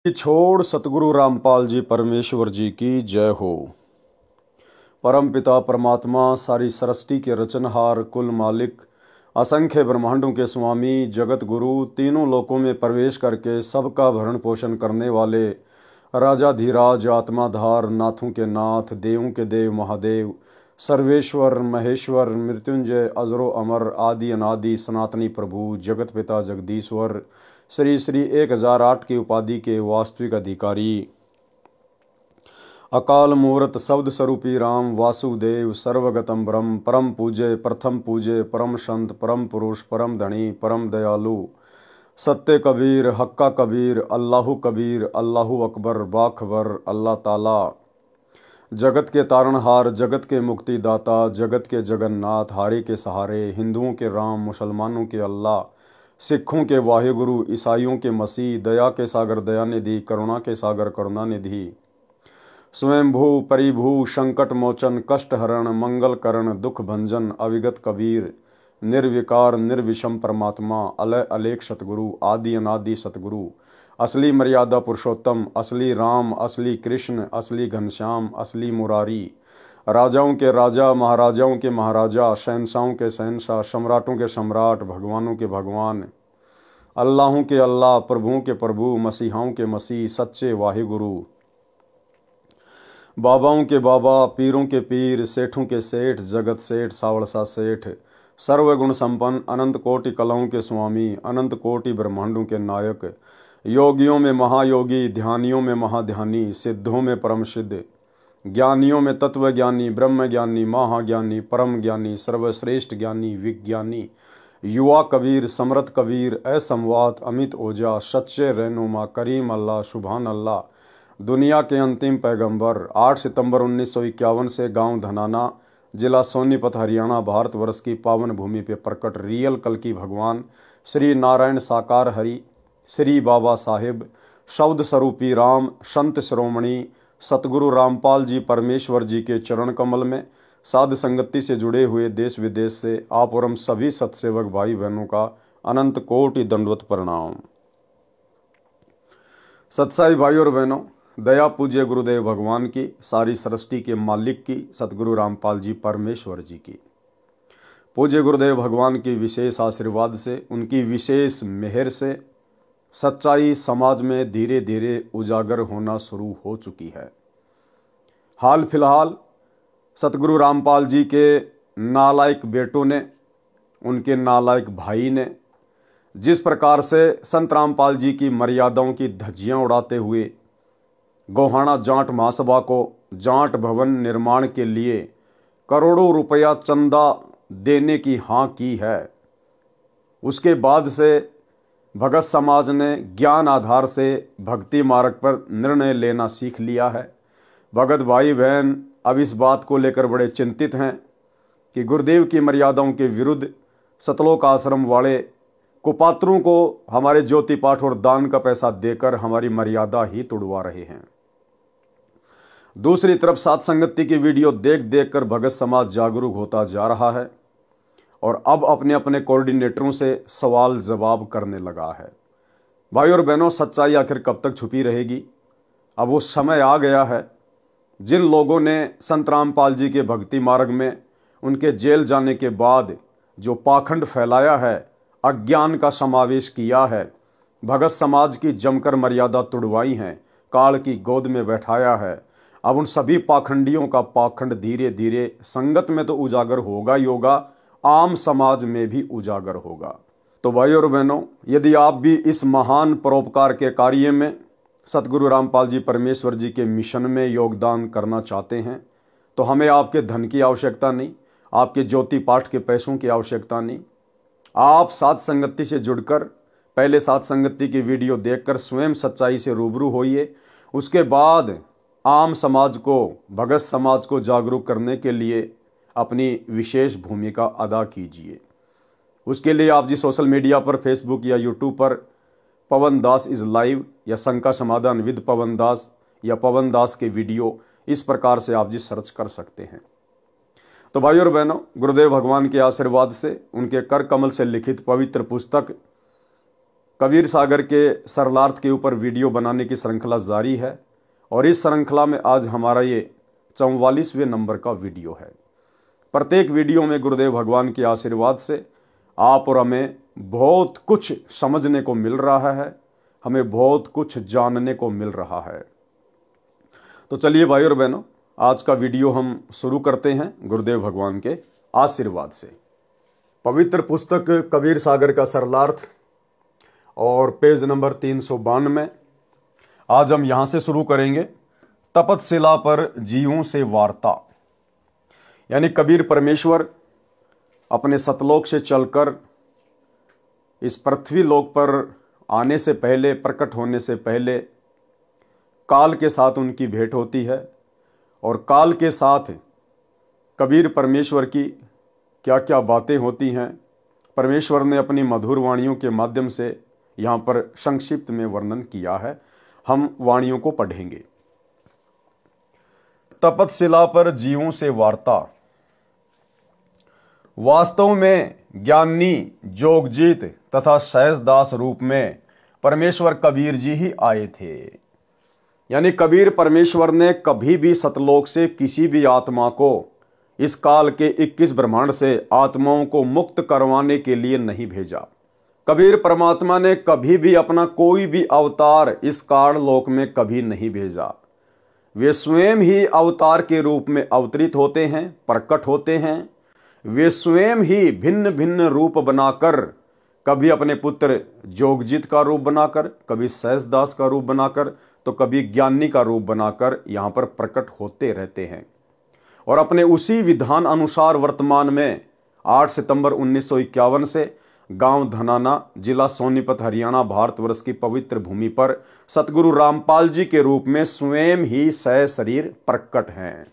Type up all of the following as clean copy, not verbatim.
कि छोड़ सतगुरु रामपाल जी परमेश्वर जी की जय हो। परम पिता परमात्मा सारी सृष्टि के रचनहार कुल मालिक असंख्य ब्रह्मांडों के स्वामी जगत गुरु तीनों लोकों में प्रवेश करके सबका भरण पोषण करने वाले राजाधिराज आत्माधार नाथों के नाथ देवों के देव महादेव सर्वेश्वर महेश्वर मृत्युंजय अजरो अमर आदि अनादि सनातनी प्रभु जगत पिता जगदीश्वर श्री श्री 1008 की उपाधि के वास्तविक अधिकारी अकाल मूर्त शब्द स्वरूपी राम वासुदेव सर्वगतम ब्रह्म परम पूज्य प्रथम पूज्य परम संत परम पुरुष परम धनी परम दयालु सत्य कबीर हक्का कबीर अल्लाहु कबीर अल्लाहु अकबर बाखबर अल्लाह ताला जगत के तारणहार जगत के मुक्तिदाता जगत के जगन्नाथ हारे के सहारे हिंदुओं के राम मुसलमानों के अल्लाह सिखों के वाहिगुरु ईसाइयों के मसीह दया के सागर दयानिधि करुणा के सागर करुणानिधि स्वयंभू परिभू संकट मोचन कष्ट हरण मंगल करण दुख भंजन अविगत कबीर निर्विकार निर्विषम परमात्मा अलय अलेख सतगुरु आदि अनादि सतगुरु असली मर्यादा पुरुषोत्तम असली राम असली कृष्ण असली घनश्याम असली मुरारी राजाओं के राजा महाराजाओं के महाराजा शहनशाहों के शहनशाह सम्राटों के सम्राट भगवानों के भगवान अल्लाहों के अल्लाह प्रभुओं के प्रभु मसीहाओं के मसीह सच्चे वाहिगुरु बाबाओं के बाबा पीरों के पीर सेठों के सेठ जगत सेठ सावड़सा सेठ सर्वगुण संपन्न अनंत कोटि कलाओं के स्वामी अनंत कोटि ब्रह्मांडों के नायक योगियों में महायोगी ध्यानियों में महाध्यानी सिद्धों में परम सिद्ध ज्ञानियों में तत्वज्ञानी ब्रह्म ज्ञानी महाज्ञानी परम ज्ञानी सर्वश्रेष्ठ ज्ञानी विज्ञानी युवा कबीर समरथ कबीर असंवाद अमित ओझा सच्चे रहनुमा करीम अल्लाह सुभान अल्लाह दुनिया के अंतिम पैगंबर 8 सितंबर 1951 से गांव धनाना जिला सोनीपत हरियाणा भारतवर्ष की पावन भूमि पे प्रकट रियल कल की भगवान श्री नारायण साकार हरि श्री बाबा साहिब शब्द स्वरूपी राम संत श्रोमणी सतगुरु रामपाल जी परमेश्वर जी के चरण कमल में साध संगति से जुड़े हुए देश विदेश से आप और हम सभी सत्सेवक भाई बहनों का अनंत कोटि दंडवत प्रणाम। सत्साई भाई और बहनों, दया पूज्य गुरुदेव भगवान की सारी सृष्टि के मालिक की सतगुरु रामपाल जी परमेश्वर जी की पूज्य गुरुदेव भगवान की विशेष आशीर्वाद से उनकी विशेष मेहर से सच्चाई समाज में धीरे धीरे उजागर होना शुरू हो चुकी है। हाल फिलहाल सतगुरु रामपाल जी के नालायक बेटों ने उनके नालायक भाई ने जिस प्रकार से संत रामपाल जी की मर्यादाओं की धज्जियां उड़ाते हुए गोहाना जाट महासभा को जाट भवन निर्माण के लिए करोड़ों रुपया चंदा देने की हाँ की है, उसके बाद से भगत समाज ने ज्ञान आधार से भक्ति मार्ग पर निर्णय लेना सीख लिया है। भगत भाई बहन अब इस बात को लेकर बड़े चिंतित हैं कि गुरुदेव की मर्यादाओं के विरुद्ध सतलोक आश्रम वाले कुपात्रों को हमारे ज्योति पाठ और दान का पैसा देकर हमारी मर्यादा ही तुड़वा रहे हैं। दूसरी तरफ साथ संगति की वीडियो देख देख कर भगत समाज जागरूक होता जा रहा है और अब अपने अपने कोऑर्डिनेटरों से सवाल जवाब करने लगा है। भाई और बहनों, सच्चाई आखिर कब तक छुपी रहेगी? अब वो समय आ गया है जिन लोगों ने संत रामपाल जी के भक्ति मार्ग में उनके जेल जाने के बाद जो पाखंड फैलाया है, अज्ञान का समावेश किया है, भगत समाज की जमकर मर्यादा तुड़वाई है, काल की गोद में बैठाया है, अब उन सभी पाखंडियों का पाखंड धीरे धीरे संगत में तो उजागर होगा ही होगा, आम समाज में भी उजागर होगा। तो भाई और बहनों, यदि आप भी इस महान परोपकार के कार्य में सतगुरु रामपाल जी परमेश्वर जी के मिशन में योगदान करना चाहते हैं तो हमें आपके धन की आवश्यकता नहीं, आपके ज्योति पाठ के पैसों की आवश्यकता नहीं। आप साथ संगति से जुड़कर पहले साथ संगति की वीडियो देखकर स्वयं सच्चाई से रूबरू होइए, उसके बाद आम समाज को भगत समाज को जागरूक करने के लिए अपनी विशेष भूमिका अदा कीजिए। उसके लिए आप जी सोशल मीडिया पर फेसबुक या यूट्यूब पर पवन दास इज़ लाइव या शंका समाधान विद पवन दास या पवन दास के वीडियो इस प्रकार से आप जी सर्च कर सकते हैं। तो भाई और बहनों, गुरुदेव भगवान के आशीर्वाद से उनके कर कमल से लिखित पवित्र पुस्तक कबीर सागर के सरलार्थ के ऊपर वीडियो बनाने की श्रृंखला जारी है और इस श्रृंखला में आज हमारा ये 44वें नंबर का वीडियो है। प्रत्येक वीडियो में गुरुदेव भगवान के आशीर्वाद से आप और हमें बहुत कुछ समझने को मिल रहा है, हमें बहुत कुछ जानने को मिल रहा है। तो चलिए भाई और बहनों, आज का वीडियो हम शुरू करते हैं गुरुदेव भगवान के आशीर्वाद से। पवित्र पुस्तक कबीर सागर का सरलार्थ और पेज नंबर 392। आज हम यहाँ से शुरू करेंगे। तपतशिला पर जीवों से वार्ता, यानी कबीर परमेश्वर अपने सतलोक से चलकर इस पृथ्वी लोक पर आने से पहले, प्रकट होने से पहले काल के साथ उनकी भेंट होती है और काल के साथ कबीर परमेश्वर की क्या क्या बातें होती हैं, परमेश्वर ने अपनी मधुर वाणियों के माध्यम से यहाँ पर संक्षिप्त में वर्णन किया है। हम वाणियों को पढ़ेंगे। तपतशिला पर जीवों से वार्ता। वास्तव में ज्ञानी, जोगजीत तथा सहजदास रूप में परमेश्वर कबीर जी ही आए थे। यानी कबीर परमेश्वर ने कभी भी सतलोक से किसी भी आत्मा को इस काल के 21 ब्रह्मांड से आत्माओं को मुक्त करवाने के लिए नहीं भेजा। कबीर परमात्मा ने कभी भी अपना कोई भी अवतार इस काल लोक में कभी नहीं भेजा। वे स्वयं ही अवतार के रूप में अवतरित होते हैं, प्रकट होते हैं। वे स्वयं ही भिन्न भिन्न रूप बनाकर, कभी अपने पुत्र जोगजीत का रूप बनाकर, कभी सहजदास का रूप बनाकर, तो कभी ज्ञानी का रूप बनाकर यहाँ पर प्रकट होते रहते हैं। और अपने उसी विधान अनुसार वर्तमान में 8 सितंबर 1951 से गांव धनाना, जिला सोनीपत, हरियाणा, भारतवर्ष की पवित्र भूमि पर सतगुरु रामपाल जी के रूप में स्वयं ही सशरीर प्रकट हैं।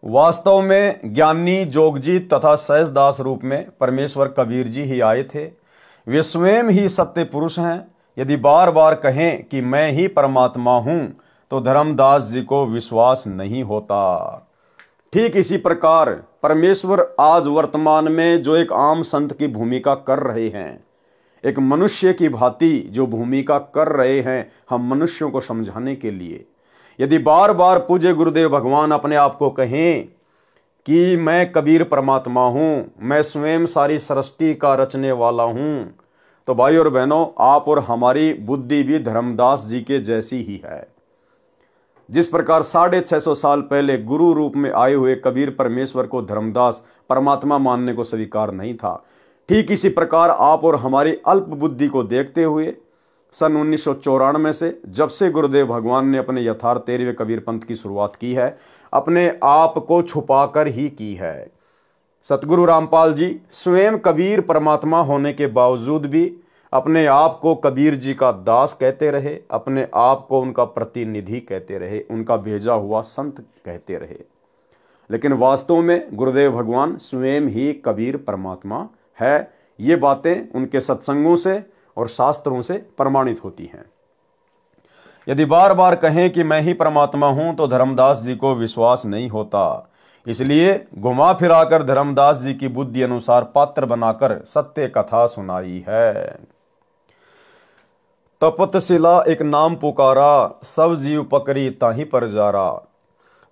वास्तव में ज्ञानी, जोगजीत तथा सहजदास रूप में परमेश्वर कबीर जी ही आए थे। वे स्वयं ही सत्य पुरुष हैं। यदि बार बार कहें कि मैं ही परमात्मा हूं तो धर्मदास जी को विश्वास नहीं होता। ठीक इसी प्रकार परमेश्वर आज वर्तमान में जो एक आम संत की भूमिका कर रहे हैं, एक मनुष्य की भांति जो भूमिका कर रहे हैं हम मनुष्यों को समझाने के लिए, यदि बार बार पूज्य गुरुदेव भगवान अपने आप को कहें कि मैं कबीर परमात्मा हूं, मैं स्वयं सारी सृष्टि का रचने वाला हूं, तो भाई और बहनों, आप और हमारी बुद्धि भी धर्मदास जी के जैसी ही है। जिस प्रकार 650 साल पहले गुरु रूप में आए हुए कबीर परमेश्वर को धर्मदास परमात्मा मानने को स्वीकार नहीं था, ठीक इसी प्रकार आप और हमारी अल्प बुद्धि को देखते हुए सन 1994 से जब से गुरुदेव भगवान ने अपने यथार्थ 13वें कबीर पंथ की शुरुआत की है, अपने आप को छुपाकर ही की है। सतगुरु रामपाल जी स्वयं कबीर परमात्मा होने के बावजूद भी अपने आप को कबीर जी का दास कहते रहे, अपने आप को उनका प्रतिनिधि कहते रहे, उनका भेजा हुआ संत कहते रहे। लेकिन वास्तव में गुरुदेव भगवान स्वयं ही कबीर परमात्मा है। ये बातें उनके सत्संगों से और शास्त्रों से प्रमाणित होती हैं। यदि बार बार कहें कि मैं ही परमात्मा हूं तो धर्मदास जी को विश्वास नहीं होता। इसलिए घुमा फिराकर धर्मदास जी की बुद्धि अनुसार पात्र बनाकर सत्य कथा सुनाई है। तपतशिला एक नाम पुकारा, सब जीव पकड़ी ताही पर जारा।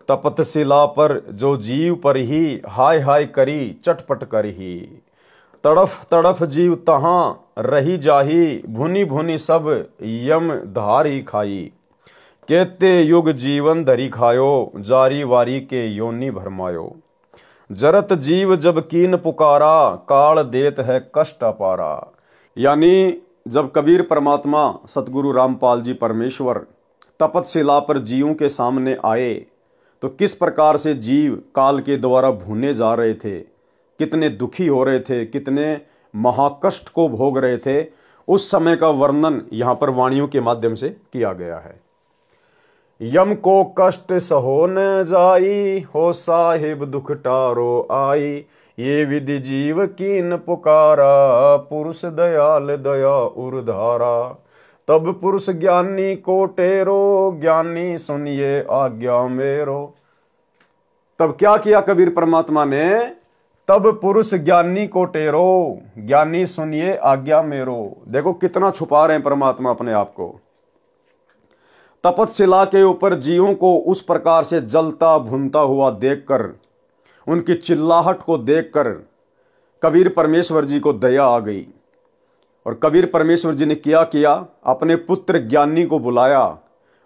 तपतशिला पर जो जीव पर ही हाय हाय करी, चटपट करही। तड़फ तड़फ जीव तहाँ रही जाही, भुनी भुनी सब यम धारी खाई। केते युग जीवन धरी खायो, जारी वारी के योनि भरमायो। जरत जीव जब कीन पुकारा, काल देत है कष्ट अपारा। यानी जब कबीर परमात्मा सतगुरु रामपाल जी परमेश्वर तपतशिला पर जीवों के सामने आए तो किस प्रकार से जीव काल के द्वारा भुने जा रहे थे, कितने दुखी हो रहे थे, कितने महाकष्ट को भोग रहे थे, उस समय का वर्णन यहाँ पर वाणियों के माध्यम से किया गया है। यम को कष्ट सहो न जाई, हो साहिब दुख टारो आई। ये विधि जीव कीन पुकारा, पुरुष दयाल दया उर्धारा। तब पुरुष ज्ञानी को टेरो, ज्ञानी सुनिए आज्ञा मेरो। तब क्या किया कबीर परमात्मा ने? तब पुरुष ज्ञानी को टेरो, ज्ञानी सुनिए आज्ञा मेरो। देखो कितना छुपा रहे हैं परमात्मा अपने आप को। तपतशिला के ऊपर जीवों को उस प्रकार से जलता भुनता हुआ देखकर, उनकी चिल्लाहट को देखकर कबीर परमेश्वर जी को दया आ गई। और कबीर परमेश्वर जी ने क्या किया, अपने पुत्र ज्ञानी को बुलाया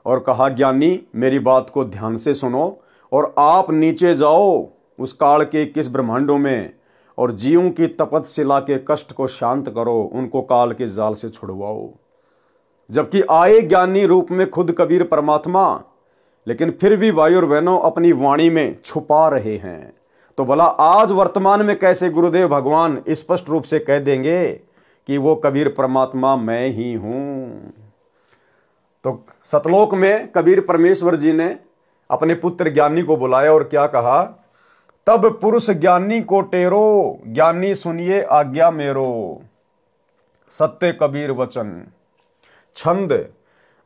और कहा, ज्ञानी मेरी बात को ध्यान से सुनो और आप नीचे जाओ उस काल के 21 ब्रह्मांडों में और जीवों की तपतशिला के कष्ट को शांत करो, उनको काल के जाल से छुड़वाओ। जबकि आए ज्ञानी रूप में खुद कबीर परमात्मा, लेकिन फिर भी भाई और बहनों अपनी वाणी में छुपा रहे हैं। तो भला आज वर्तमान में कैसे गुरुदेव भगवान स्पष्ट रूप से कह देंगे कि वो कबीर परमात्मा मैं ही हूं। तो सतलोक में कबीर परमेश्वर जी ने अपने पुत्र ज्ञानी को बुलाया और क्या कहा, तब पुरुष ज्ञानी को टेरो, ज्ञानी सुनिए आज्ञा मेरो। सत्य कबीर वचन। छंद।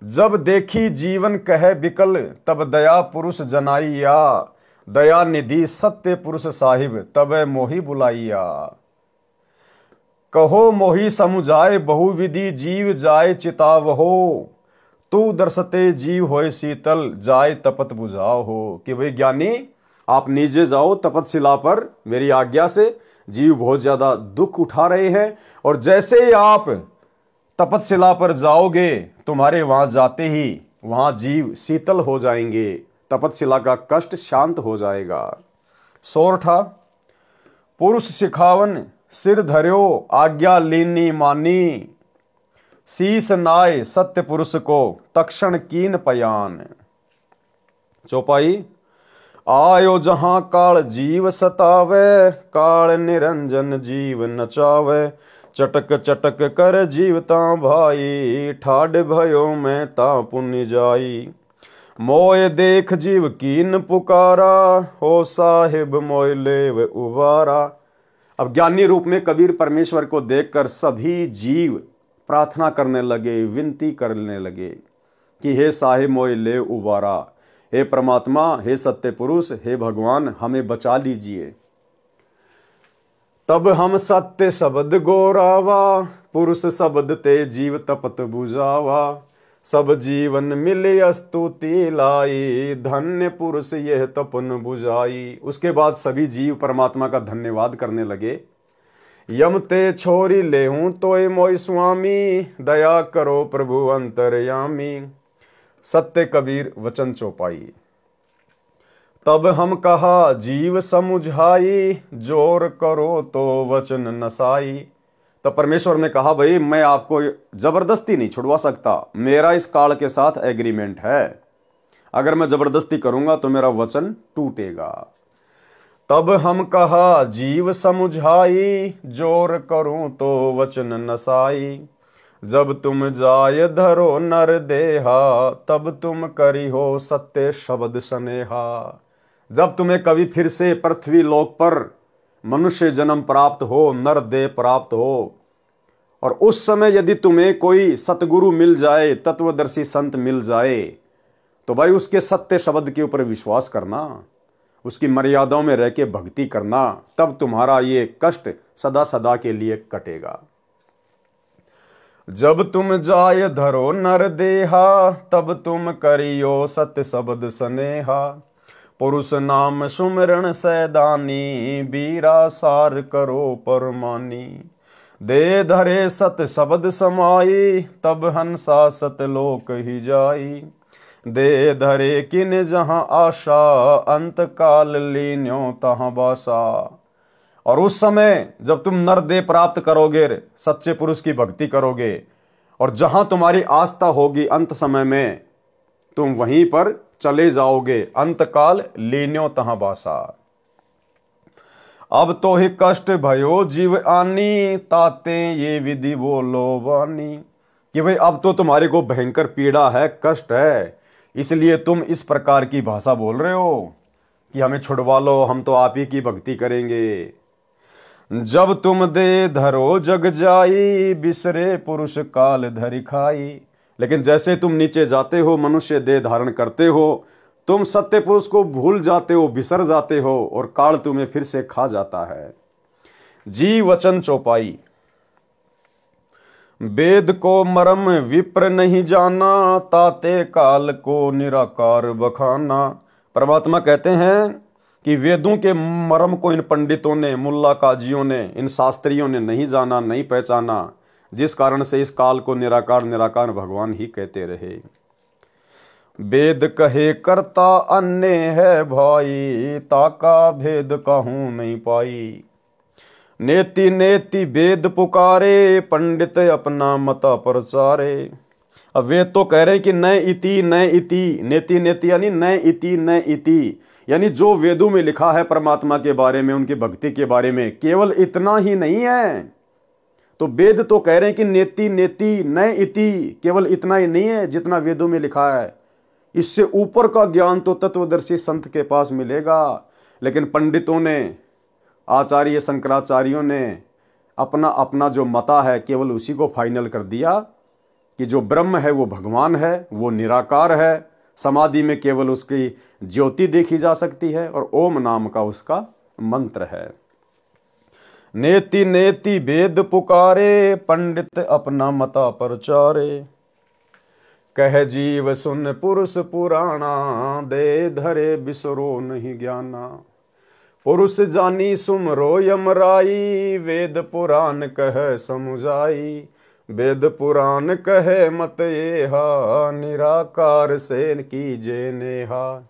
जब देखी जीवन कहे बिकल, तब दया पुरुष जनाइया, दया निधि सत्य पुरुष साहिब, तब मोहि बुलाइया। कहो मोहि समुझाए बहुविधि, जीव जाए चितावहो, तू दर्शते जीव होए शीतल, जाए तपत बुझाओ हो। कि भाई ज्ञानी आप नीचे जाओ तपतशिला पर, मेरी आज्ञा से जीव बहुत ज्यादा दुख उठा रहे हैं, और जैसे ही आप तपतशिला पर जाओगे तुम्हारे वहां जाते ही वहां जीव शीतल हो जाएंगे, तपतशिला का कष्ट शांत हो जाएगा। सोरठा। पुरुष सिखावन सिर धर्यो, आज्ञा लीनी मानी, शीस नाय सत्य पुरुष को, तक्षण कीन पयान। चौपाई। आयो जहां काल जीव सतावे, काल निरंजन जीव नचावे, चटक चटक कर जीवता भाई, ठाड भयो मैं ता पुण्य जाई। मोय देख जीव कीन पुकारा, हो साहिब मोय लेव उबारा। अब ज्ञानी रूप में कबीर परमेश्वर को देखकर सभी जीव प्रार्थना करने लगे, विनती करने लगे कि हे साहिब मोय ले उबारा, हे परमात्मा, हे सत्य पुरुष, हे भगवान, हमें बचा लीजिए। तब हम सत्य शब्द गोरावा, पुरुष शब्द ते जीव तपत बुझावा, सब जीवन मिले स्तुति लाई, धन्य पुरुष यह तपन बुझाई। उसके बाद सभी जीव परमात्मा का धन्यवाद करने लगे। यम ते छोरी लेहूं तोय मोय स्वामी, दया करो प्रभु अंतर्यामी। सत्य कबीर वचन चौपाई। तब हम कहा जीव समुझाई, जोर करो तो वचन नसाई। तब परमेश्वर ने कहा, भाई मैं आपको जबरदस्ती नहीं छुड़वा सकता, मेरा इस काल के साथ एग्रीमेंट है, अगर मैं जबरदस्ती करूंगा तो मेरा वचन टूटेगा। तब हम कहा जीव समुझाई, जोर करूं तो वचन नसाई, जब तुम जाय धरो नर देहा, तब तुम करी हो सत्य शब्द स्नेहा। जब तुम्हें कभी फिर से पृथ्वी लोक पर मनुष्य जन्म प्राप्त हो, नर देह प्राप्त हो, और उस समय यदि तुम्हें कोई सतगुरु मिल जाए, तत्वदर्शी संत मिल जाए, तो भाई उसके सत्य शब्द के ऊपर विश्वास करना, उसकी मर्यादाओं में रह के भक्ति करना, तब तुम्हारा ये कष्ट सदा सदा के लिए कटेगा। जब तुम जाय धरो नर देहा, तब तुम करियो सत्य शब्द स्नेहा, पुरुष नाम सुमिरन सैदानी, बीरा सार करो परमानी। दे धरे सत शब्द समाई, तब हंसा सतलोक ही जाई। दे धरे किन जहां आशा, अंत काल लीन्यो तहां बासा। और उस समय जब तुम नरदेह प्राप्त करोगे, सच्चे पुरुष की भक्ति करोगे, और जहां तुम्हारी आस्था होगी अंत समय में तुम वहीं पर चले जाओगे। अंतकाल लीन्यो तहां बासा। अब तो ही कष्ट भयो जीव आनी, ताते ये विधि बोलो वानी। कि भाई अब तो तुम्हारे को भयंकर पीड़ा है, कष्ट है, इसलिए तुम इस प्रकार की भाषा बोल रहे हो कि हमें छुड़वा लो, हम तो आप ही की भक्ति करेंगे। जब तुम दे धरो जग जाई, बिसरे पुरुष काल धरि खाई। लेकिन जैसे तुम नीचे जाते हो, मनुष्य देह धारण करते हो, तुम सत्य पुरुष को भूल जाते हो, बिसर जाते हो, और काल तुम्हें फिर से खा जाता है। जी वचन चौपाई। वेद को मरम विप्र नहीं जाना, ताते काल को निराकार बखाना। परमात्मा कहते हैं कि वेदों के मर्म को इन पंडितों ने, मुल्ला काजियों ने, इन शास्त्रियों ने नहीं जाना, नहीं पहचाना, जिस कारण से इस काल को निराकार निराकार भगवान ही कहते रहे। वेद कहे करता अन्य है भाई, ताका भेद कहूं नहीं पाई। नेति नेति वेद पुकारे, पंडित अपना मता प्रचारे। अब वेद तो कह रहे हैं कि न इति न इति, नेति नेति यानी न इति न इति, यानी जो वेदों में लिखा है परमात्मा के बारे में, उनकी भक्ति के बारे में, केवल इतना ही नहीं है। तो वेद तो कह रहे हैं कि नेति नेति न इति, केवल इतना ही नहीं है जितना वेदों में लिखा है, इससे ऊपर का ज्ञान तो तत्वदर्शी संत के पास मिलेगा। लेकिन पंडितों ने, आचार्य शंकराचार्यों ने अपना अपना जो मता है केवल उसी को फाइनल कर दिया कि जो ब्रह्म है वो भगवान है, वो निराकार है, समाधि में केवल उसकी ज्योति देखी जा सकती है और ओम नाम का उसका मंत्र है। नेति नेति वेद पुकारे, पंडित अपना मता प्रचारे। कह जीव सुन पुरुष पुराणा, दे धरे बिसरो नहीं ज्ञाना। पुरुष जानी सुमरो यमराई, वेद पुराण कह समुझाई। वेद पुराण कहे मत येहा, निराकार से कीजे नेहा।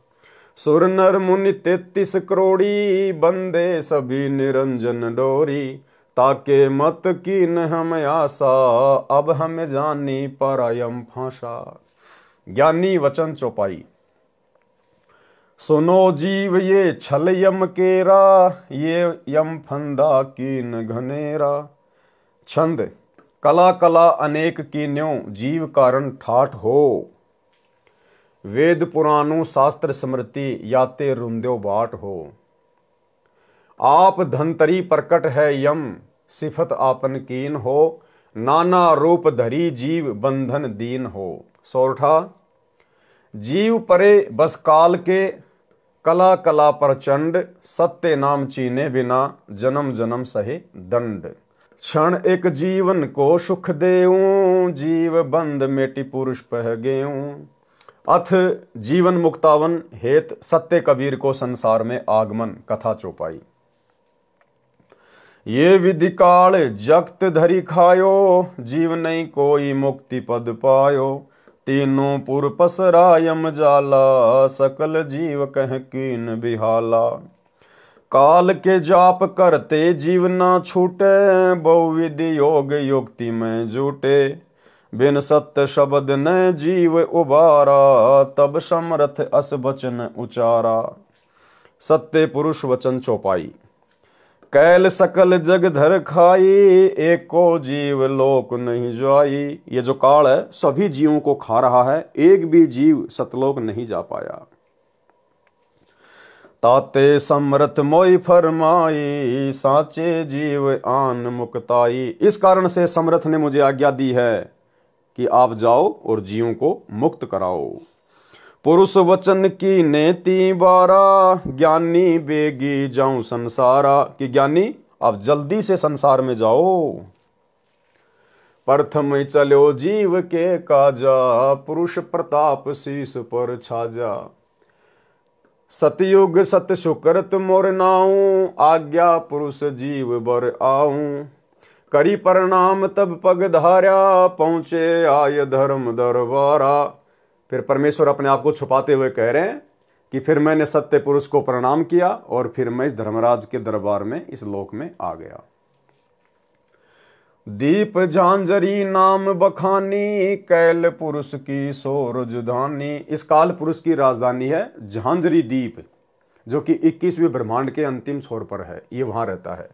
सुर नर मुनि 33 करोड़ी, बंदे सभी निरंजन डोरी। ताके मत कीन हम आशा, अब हम जानी परायम फांसा। ज्ञानी वचन चौपाई। सुनो जीव ये छल यम केरा, ये यम फंदा कीन घनेरा। छंद। कला कला अनेक कीन्यों, जीव कारण ठाठ हो। वेद पुराणों शास्त्र स्मृति, याते रुंद्यो बाट हो। आप धंतरी प्रकट है यम, सिफत आपन कीन हो। नाना रूप धरी जीव, बंधन दीन हो। सोरठा। जीव परे बस काल के, कला कला प्रचंड। सत्य नाम चीने बिना, जन्म जन्म सहे दंड। क्षण एक जीवन को सुख देऊं, जीव बंद मेटी पुरुष पह गेऊं। अथ जीवन मुक्तावन हेत, सत्य कबीर को संसार में आगमन। कथा चौपाई। ये विधि काल जगत धरी खायो, जीव नहीं कोई मुक्ति पद पायो। तीनों पुर पसरा यम जाला, सकल जीव कह कीन बिहाला। काल के जाप करते जीव ना छूटे, बहुविधि योग युक्ति में जुटे। बिन सत्य शब्द न जीव उबारा, तब समर्थ अस वचन उचारा। सत्य पुरुष वचन चौपाई। कैल सकल जग धर खाई, एको जीव लोक नहीं जाई। ये जो काल है सभी जीवों को खा रहा है, एक भी जीव सतलोक नहीं जा पाया। ताते समर्थ मोई फरमाई, साचे जीव आन मुक्ताई। इस कारण से समर्थ ने मुझे आज्ञा दी है कि आप जाओ और जीवों को मुक्त कराओ। पुरुष वचन की नेति बारा, ज्ञानी बेगी जाऊं संसारा। कि ज्ञानी आप जल्दी से संसार में जाओ। प्रथम चलो जीव के काजा, पुरुष प्रताप शीस पर छाजा। सतयुग सत सुकृत मोर नाऊं, आज्ञा पुरुष जीव बर आऊं। करी प्रणाम तब पग धार्या, पहुंचे आय धर्म दरबारा। फिर परमेश्वर अपने आप को छुपाते हुए कह रहे हैं कि फिर मैंने सत्य पुरुष को प्रणाम किया और फिर मैं इस धर्मराज के दरबार में, इस लोक में आ गया। दीप झांझरी नाम बखानी, कैल पुरुष की सो राजधानी। इस काल पुरुष की राजधानी है झांझरी द्वीप, जो कि 21वें ब्रह्मांड के अंतिम छोर पर है, ये वहां रहता है।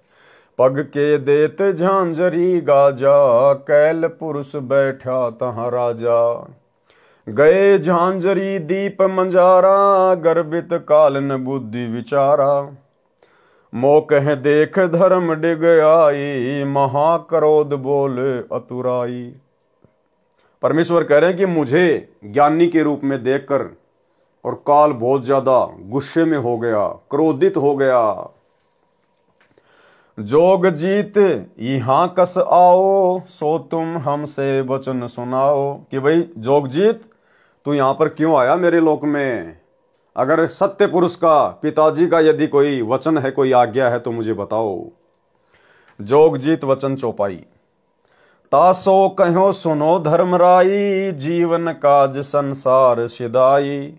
पग के देत झांझरी गाजा, कैल पुरुष बैठा तहां राजा। गए झांझरी दीप मंजारा, गर्भित काल न बुद्धि विचारा। मोकह देख धर्म डिग आई, महाक्रोध बोल अतुराई। परमेश्वर कह रहे हैं कि मुझे ज्ञानी के रूप में देखकर और काल बहुत ज्यादा गुस्से में हो गया, क्रोधित हो गया। जोग जीत यहाँ कस आओ, सो तुम हमसे वचन सुनाओ। कि भाई जोग जीत, तू यहाँ पर क्यों आया मेरे लोक में? अगर सत्य पुरुष का, पिताजी का यदि कोई वचन है, कोई आज्ञा है तो मुझे बताओ। जोग जीत वचन चौपाई। तासो कहो सुनो धर्मराई, जीवन काज संसार सिदाई।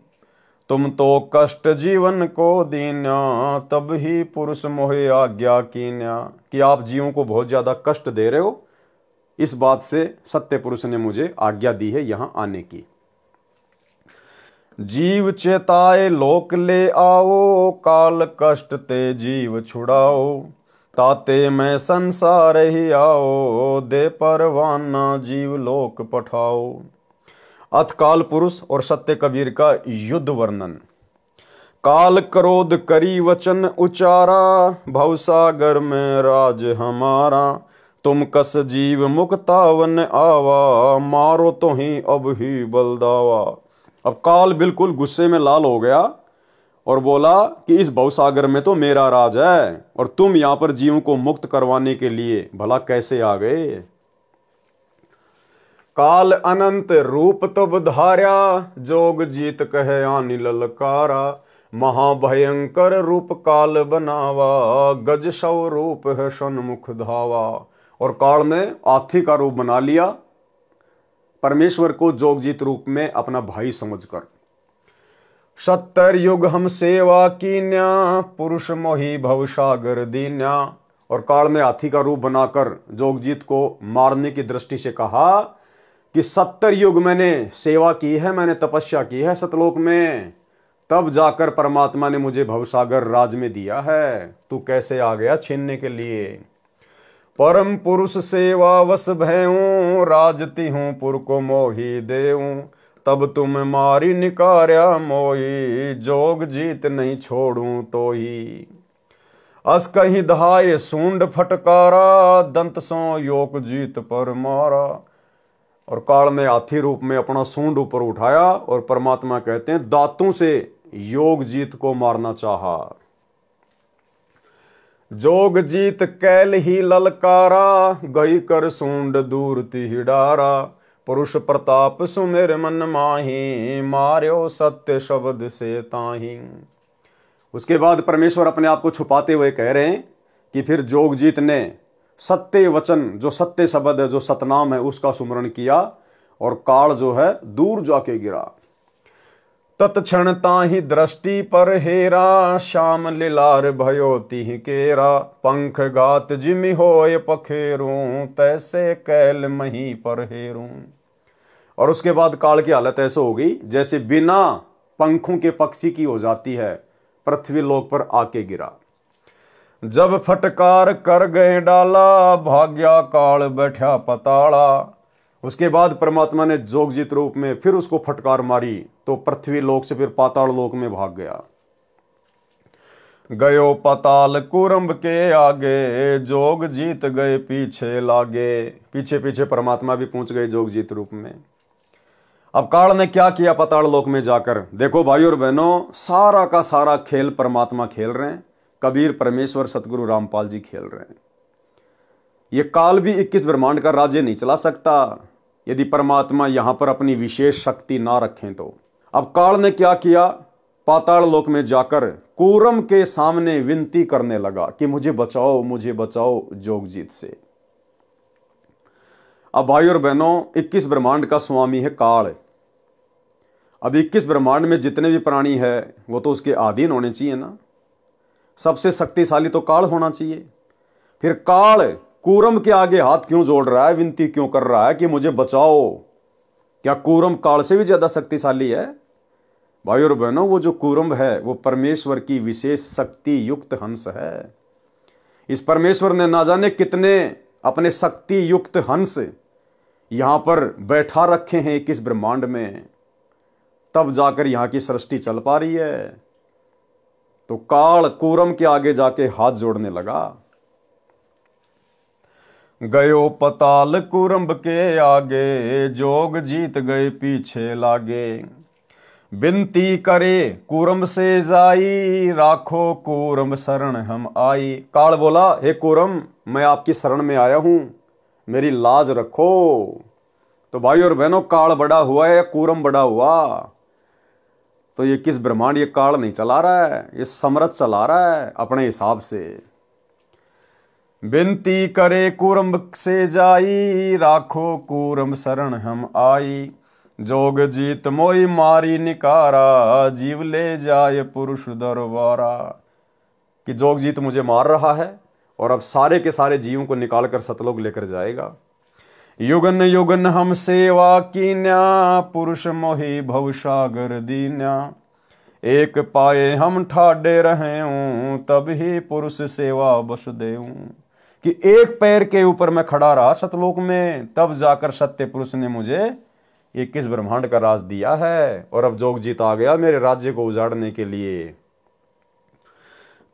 तुम तो कष्ट जीवन को दीन्या, तब ही पुरुष मोहे आज्ञा कीन्या। कि आप जीवों को बहुत ज्यादा कष्ट दे रहे हो, इस बात से सत्य पुरुष ने मुझे आज्ञा दी है यहां आने की। जीव चेताए लोक ले आओ, काल कष्ट ते जीव छुड़ाओ। ताते मैं संसार ही आओ, दे परवाना जीव लोक पठाओ। अथ काल पुरुष और सत्य कबीर का युद्ध वर्णन। काल क्रोध करी वचन उचारा, भवसागर में राज हमारा। तुम कस जीव मुक्तावन आवा, मारो तो ही अब ही बलदावा। अब काल बिल्कुल गुस्से में लाल हो गया और बोला कि इस भवसागर में तो मेरा राज है, और तुम यहां पर जीवों को मुक्त करवाने के लिए भला कैसे आ गए? काल अनंत रूप तब धार्या, जोग जीत कहे आनि ललकारा। महाभयंकर रूप काल बनावा, गज सौ रूप है सन्मुख धावा। और काल ने हाथी का रूप बना लिया, परमेश्वर को जोगजीत रूप में अपना भाई समझकर। 70 युग हम सेवा कीन्या, पुरुष मोहि भवसागर दीन्या। और काल ने हाथी का रूप बनाकर जोगजीत को मारने की दृष्टि से कहा कि 70 युग मैंने सेवा की है, मैंने तपस्या की है सतलोक में, तब जाकर परमात्मा ने मुझे भवसागर राज में दिया है। तू कैसे आ गया छीनने के लिए? परम पुरुष सेवा वश भयूं, राजती हूं पुर को मोही देऊं। तब तुम मारी निकार्या मोही, जोग जीत नहीं छोड़ूं तो ही। अस कहीं दहाए सूंड फटकारा, दंत सो योग जीत पर मारा। और काल ने हाथी रूप में अपना सूंड ऊपर उठाया और परमात्मा कहते हैं दांतों से योग जीत को मारना चाहा। जोग जीत कैल ही ललकारा, गई कर सूंड दूर तिहि डारा। पुरुष प्रताप सुमेर मन माही, मार्यो सत्य शब्द से ताही। उसके बाद परमेश्वर अपने आप को छुपाते हुए कह रहे हैं कि फिर जोगजीत ने सत्य वचन, जो सत्य शब्द है, जो सतनाम है, उसका सुमरण किया और काल जो है दूर जाके गिरा। तत्क्षण ताहि दृष्टि पर हेरा, श्याम लीलार भयो तिहि केरा। पंख गात जिमि होय पखेरूं, तैसे कैल मही पर हेरूं। और उसके बाद काल की हालत ऐसे हो गई जैसे बिना पंखों के पक्षी की हो जाती है, पृथ्वी लोक पर आके गिरा। जब फटकार कर गए डाला, भाग्या काल बैठा पताड़ा। उसके बाद परमात्मा ने जोगजीत रूप में फिर उसको फटकार मारी तो पृथ्वी लोक से फिर पाताल लोक में भाग गया। गयो पताल कुरंब के आगे, जोग जीत गए पीछे लागे। पीछे पीछे परमात्मा भी पहुंच गए जोगजीत रूप में। अब काल ने क्या किया पाताल लोक में जाकर? देखो भाई और बहनों, सारा का सारा खेल परमात्मा खेल रहे हैं, कबीर, परमेश्वर, सतगुरु रामपाल जी खेल रहे हैं। ये काल भी 21 ब्रह्मांड का राज्य नहीं चला सकता यदि परमात्मा यहां पर अपनी विशेष शक्ति ना रखें तो। अब काल ने क्या किया? पाताल लोक में जाकर कूरम के सामने विनती करने लगा कि मुझे बचाओ जोगजीत से। अब भाई और बहनों, 21 ब्रह्मांड का स्वामी है काल। अब 21 ब्रह्मांड में जितने भी प्राणी है वो तो उसके अधीन होने चाहिए ना। सबसे शक्तिशाली तो काल होना चाहिए। फिर काल कूरम के आगे हाथ क्यों जोड़ रहा है, विनती क्यों कर रहा है कि मुझे बचाओ? क्या कूरम काल से भी ज्यादा शक्तिशाली है? भाई और बहनों, वो जो कूरम है वो परमेश्वर की विशेष शक्ति युक्त हंस है। इस परमेश्वर ने ना जाने कितने अपने शक्ति युक्त हंस यहां पर बैठा रखे हैं 21 ब्रह्मांड में, तब जाकर यहां की सृष्टि चल पा रही है। तो काल कूरम के आगे जाके हाथ जोड़ने लगा। गयो पताल कुरंब के आगे, जोग जीत गए पीछे लागे। बिनती करे कूरम से जाई, राखो कूरम शरण हम आई। काल बोला, हे कूरम, मैं आपकी शरण में आया हूं, मेरी लाज रखो। तो भाई और बहनों, काल बड़ा हुआ है या कूरम बड़ा हुआ? तो ये किस ब्रह्मांड, ये काल नहीं चला रहा है, ये समरथ चला रहा है अपने हिसाब से। बिनती करे कूरम से जाई, राखो कूरम शरण हम आई। जोग जीत मोई मारी निकारा, जीव ले जाए पुरुष दरबारा। कि जोग जीत मुझे मार रहा है और अब सारे के सारे जीवों को निकाल कर सतलोक लेकर जाएगा। युगन युगन हम सेवा कीन्या, पुरुष मोहि भवसागर दीन्या। एक पाए हम ठाडे रहे हूं, तब ही पुरुष सेवा बस देऊं। कि एक पैर के ऊपर मैं खड़ा रहा सतलोक में, तब जाकर सत्य पुरुष ने मुझे 21 ब्रह्मांड का राज दिया है। और अब जोग जीत आ गया मेरे राज्य को उजाड़ने के लिए।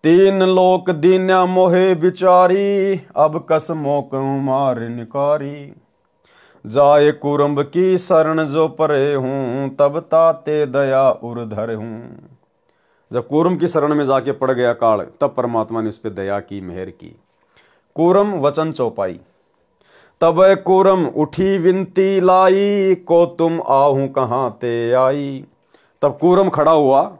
तीन लोक दीन्या मोहे बिचारी, अब कस मोक मार निकारी। जाए कुरम्ब की शरण जो परे हूं, तब ताते दया उर्धर हूं। जब कूरम की शरण में जाके पड़ गया काल, तब परमात्मा ने उस पर दया की, मेहर की। कूरम वचन चौपाई। तब कूरम उठी विनती लाई, को तुम आहू कहां ते आई। तब कूरम खड़ा हुआ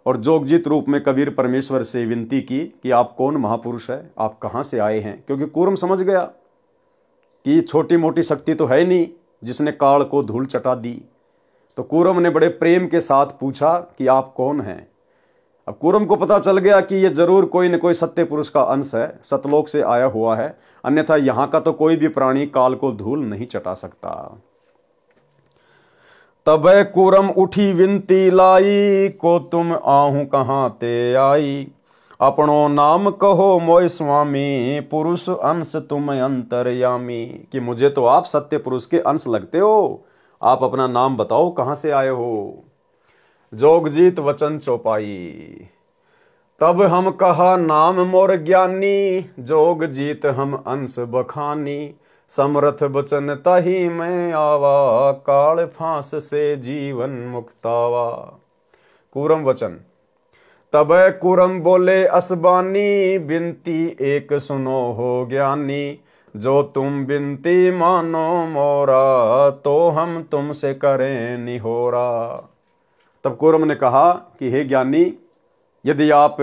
और जोगजीत रूप में कबीर परमेश्वर से विनती की कि आप कौन महापुरुष है, आप कहां से आए हैं। क्योंकि कूरम समझ गया कि छोटी मोटी शक्ति तो है नहीं जिसने काल को धूल चटा दी। तो कूरम ने बड़े प्रेम के साथ पूछा कि आप कौन हैं। अब कूरम को पता चल गया कि ये जरूर कोई न कोई सत्य पुरुष का अंश है, सतलोक से आया हुआ है, अन्यथा यहां का तो कोई भी प्राणी काल को धूल नहीं चटा सकता। तब कूरम उठी विनती लाई, को तुम आहू कहां ते आई। अपनो नाम कहो मोय स्वामी, पुरुष अंश तुम अंतर्यामी। कि मुझे तो आप सत्य पुरुष के अंश लगते हो, आप अपना नाम बताओ, कहां से आए हो। जोगजीत वचन चौपाई। तब हम कहा नाम मोर ज्ञानी, जोगजीत हम अंश बखानी। समरथ बचन तही मैं आवा, काल फांस से जीवन मुक्तावा। कूरम वचन। तब कूरम बोले असबानी, बिनती एक सुनो हो ज्ञानी। जो तुम बिनती मानो मोरा, तो हम तुमसे करें निहोरा। तब कूरम ने कहा कि हे ज्ञानी, यदि आप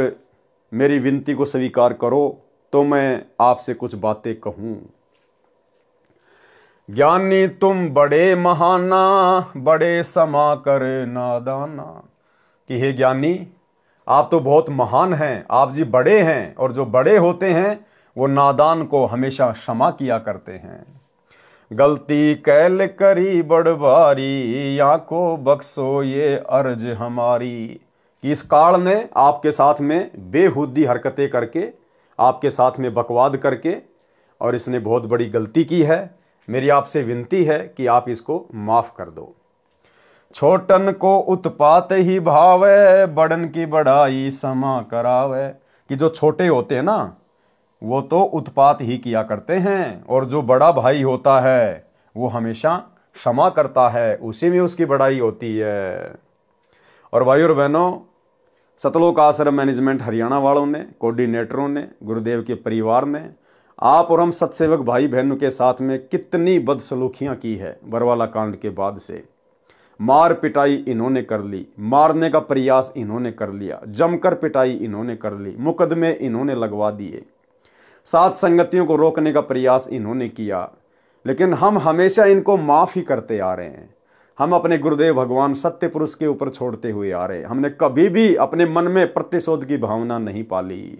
मेरी विनती को स्वीकार करो तो मैं आपसे कुछ बातें कहूं। ज्ञानी तुम बड़े महाना, बड़े समा कर नादाना। कि हे ज्ञानी, आप तो बहुत महान हैं, आप जी बड़े हैं, और जो बड़े होते हैं वो नादान को हमेशा क्षमा किया करते हैं। गलती कैल करी बड़बारी, या को बख्शो ये अर्ज हमारी। कि इस काल ने आपके साथ में बेहुदी हरकतें करके, आपके साथ में बकवाद करके, और इसने बहुत बड़ी गलती की है। मेरी आपसे विनती है कि आप इसको माफ कर दो। छोटन को उत्पात ही भावे, बड़न की बड़ाई समा करावे। कि जो छोटे होते हैं ना, वो तो उत्पात ही किया करते हैं, और जो बड़ा भाई होता है वो हमेशा क्षमा करता है, उसी में उसकी बड़ाई होती है। और भाई और बहनों, सतलोक आश्रम मैनेजमेंट हरियाणा वालों ने, कोऑर्डिनेटरों ने, गुरुदेव के परिवार ने, आप और हम सत्सेवक भाई बहनों के साथ में कितनी बदसलूकियां की है। बरवाला कांड के बाद से मार पिटाई इन्होंने कर ली, मारने का प्रयास इन्होंने कर लिया, जमकर पिटाई इन्होंने कर ली, मुकदमे इन्होंने लगवा दिए, साथ संगतियों को रोकने का प्रयास इन्होंने किया। लेकिन हम हमेशा इनको माफ ही करते आ रहे हैं। हम अपने गुरुदेव भगवान सत्य पुरुष के ऊपर छोड़ते हुए आ रहे हैं। हमने कभी भी अपने मन में प्रतिशोध की भावना नहीं पाली।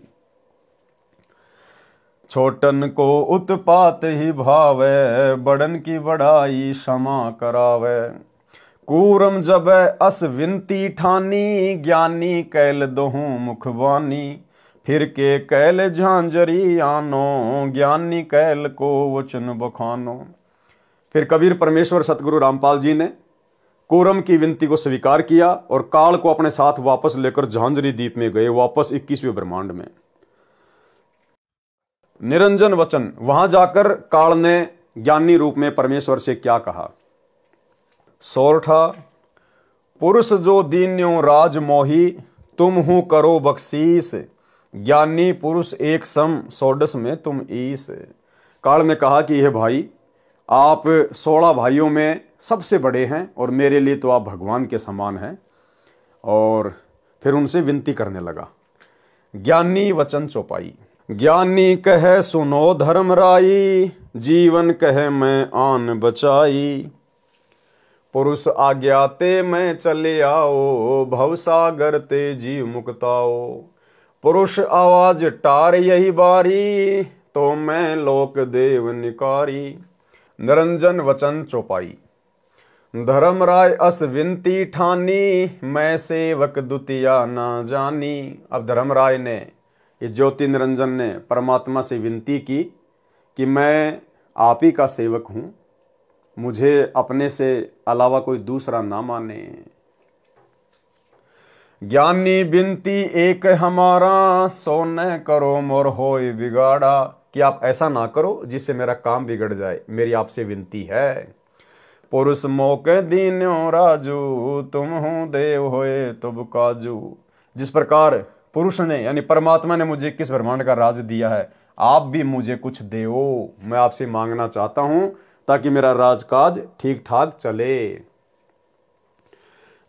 छोटन को उत्पात ही भावे, बड़न की बड़ाई क्षमा करावे। कूरम जब अस विनती ठानी, ज्ञानी कैल दोहूं मुखबानी। फिर के कैल झांझरी आनो, ज्ञानी कैल को वचन बखानो। फिर कबीर परमेश्वर सतगुरु रामपाल जी ने कूरम की विनती को स्वीकार किया और काल को अपने साथ वापस लेकर झांझरी द्वीप में गए, वापस 21वें ब्रह्मांड में। निरंजन वचन। वहां जाकर काल ने ज्ञानी रूप में परमेश्वर से क्या कहा। सोरठा पुरुष जो दीन्यो राज मोही, तुम हूँ करो बख्शीस। ज्ञानी पुरुष एक सम, सोडस में तुम ईस। काल ने कहा कि हे भाई, आप 16 भाइयों में सबसे बड़े हैं और मेरे लिए तो आप भगवान के समान हैं। और फिर उनसे विनती करने लगा। ज्ञानी वचन चौपाई। ज्ञानी कहे सुनो धर्म राई, जीवन कहे मैं आन बचाई। पुरुष आज्ञाते मैं चले आओ, भवसागर ते जीव मुक्ताओ। पुरुष आवाज टार यही बारी, तो मैं लोक देव निकारी। निरंजन वचन चौपाई। धर्म राय अस विनती ठानी, मैं सेवक दुतिया ना जानी। अब धर्मराय ने, ये ज्योति निरंजन ने परमात्मा से विनती की कि मैं आप ही का सेवक हूं, मुझे अपने से अलावा कोई दूसरा ना माने। ज्ञानी बिनती एक हमारा, सो न करो मोर होय बिगाड़ा। कि आप ऐसा ना करो जिससे मेरा काम बिगड़ जाए, मेरी आपसे विनती है। पुरुष मौके दीन्यो राजू, तुम हूँ देव होए तुब काजू। जिस प्रकार पुरुष ने यानी परमात्मा ने मुझे 21 ब्रह्मांड का राज दिया है, आप भी मुझे कुछ देओ। मैं आपसे मांगना चाहता हूं ताकि मेरा राजकाज ठीक ठाक चले।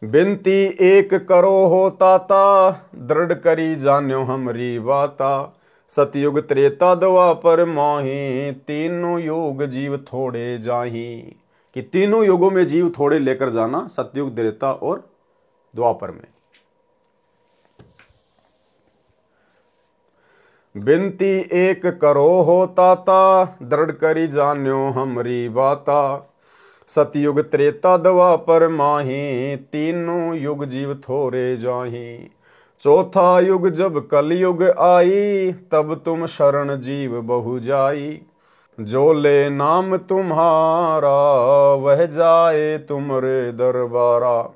बिनती एक करो हो ताता, दृढ़ करी जान्यो हमरी बाता। सतयुग त्रेता द्वापर माही, तीनों युग जीव थोड़े जाही। कि तीनों युगों में जीव थोड़े लेकर जाना, सतयुग त्रेता और द्वापर में। बिनती एक करो हो ताता, दृढ़ करी जान्यो हमरी बाता। सतयुग त्रेता द्वापर माही, तीनों युग जीव थोड़े जाही। चौथा युग जब कलयुग आई, तब तुम शरण जीव बहु जाई। जो ले नाम तुम्हारा, वह जाए तुमरे दरबारा।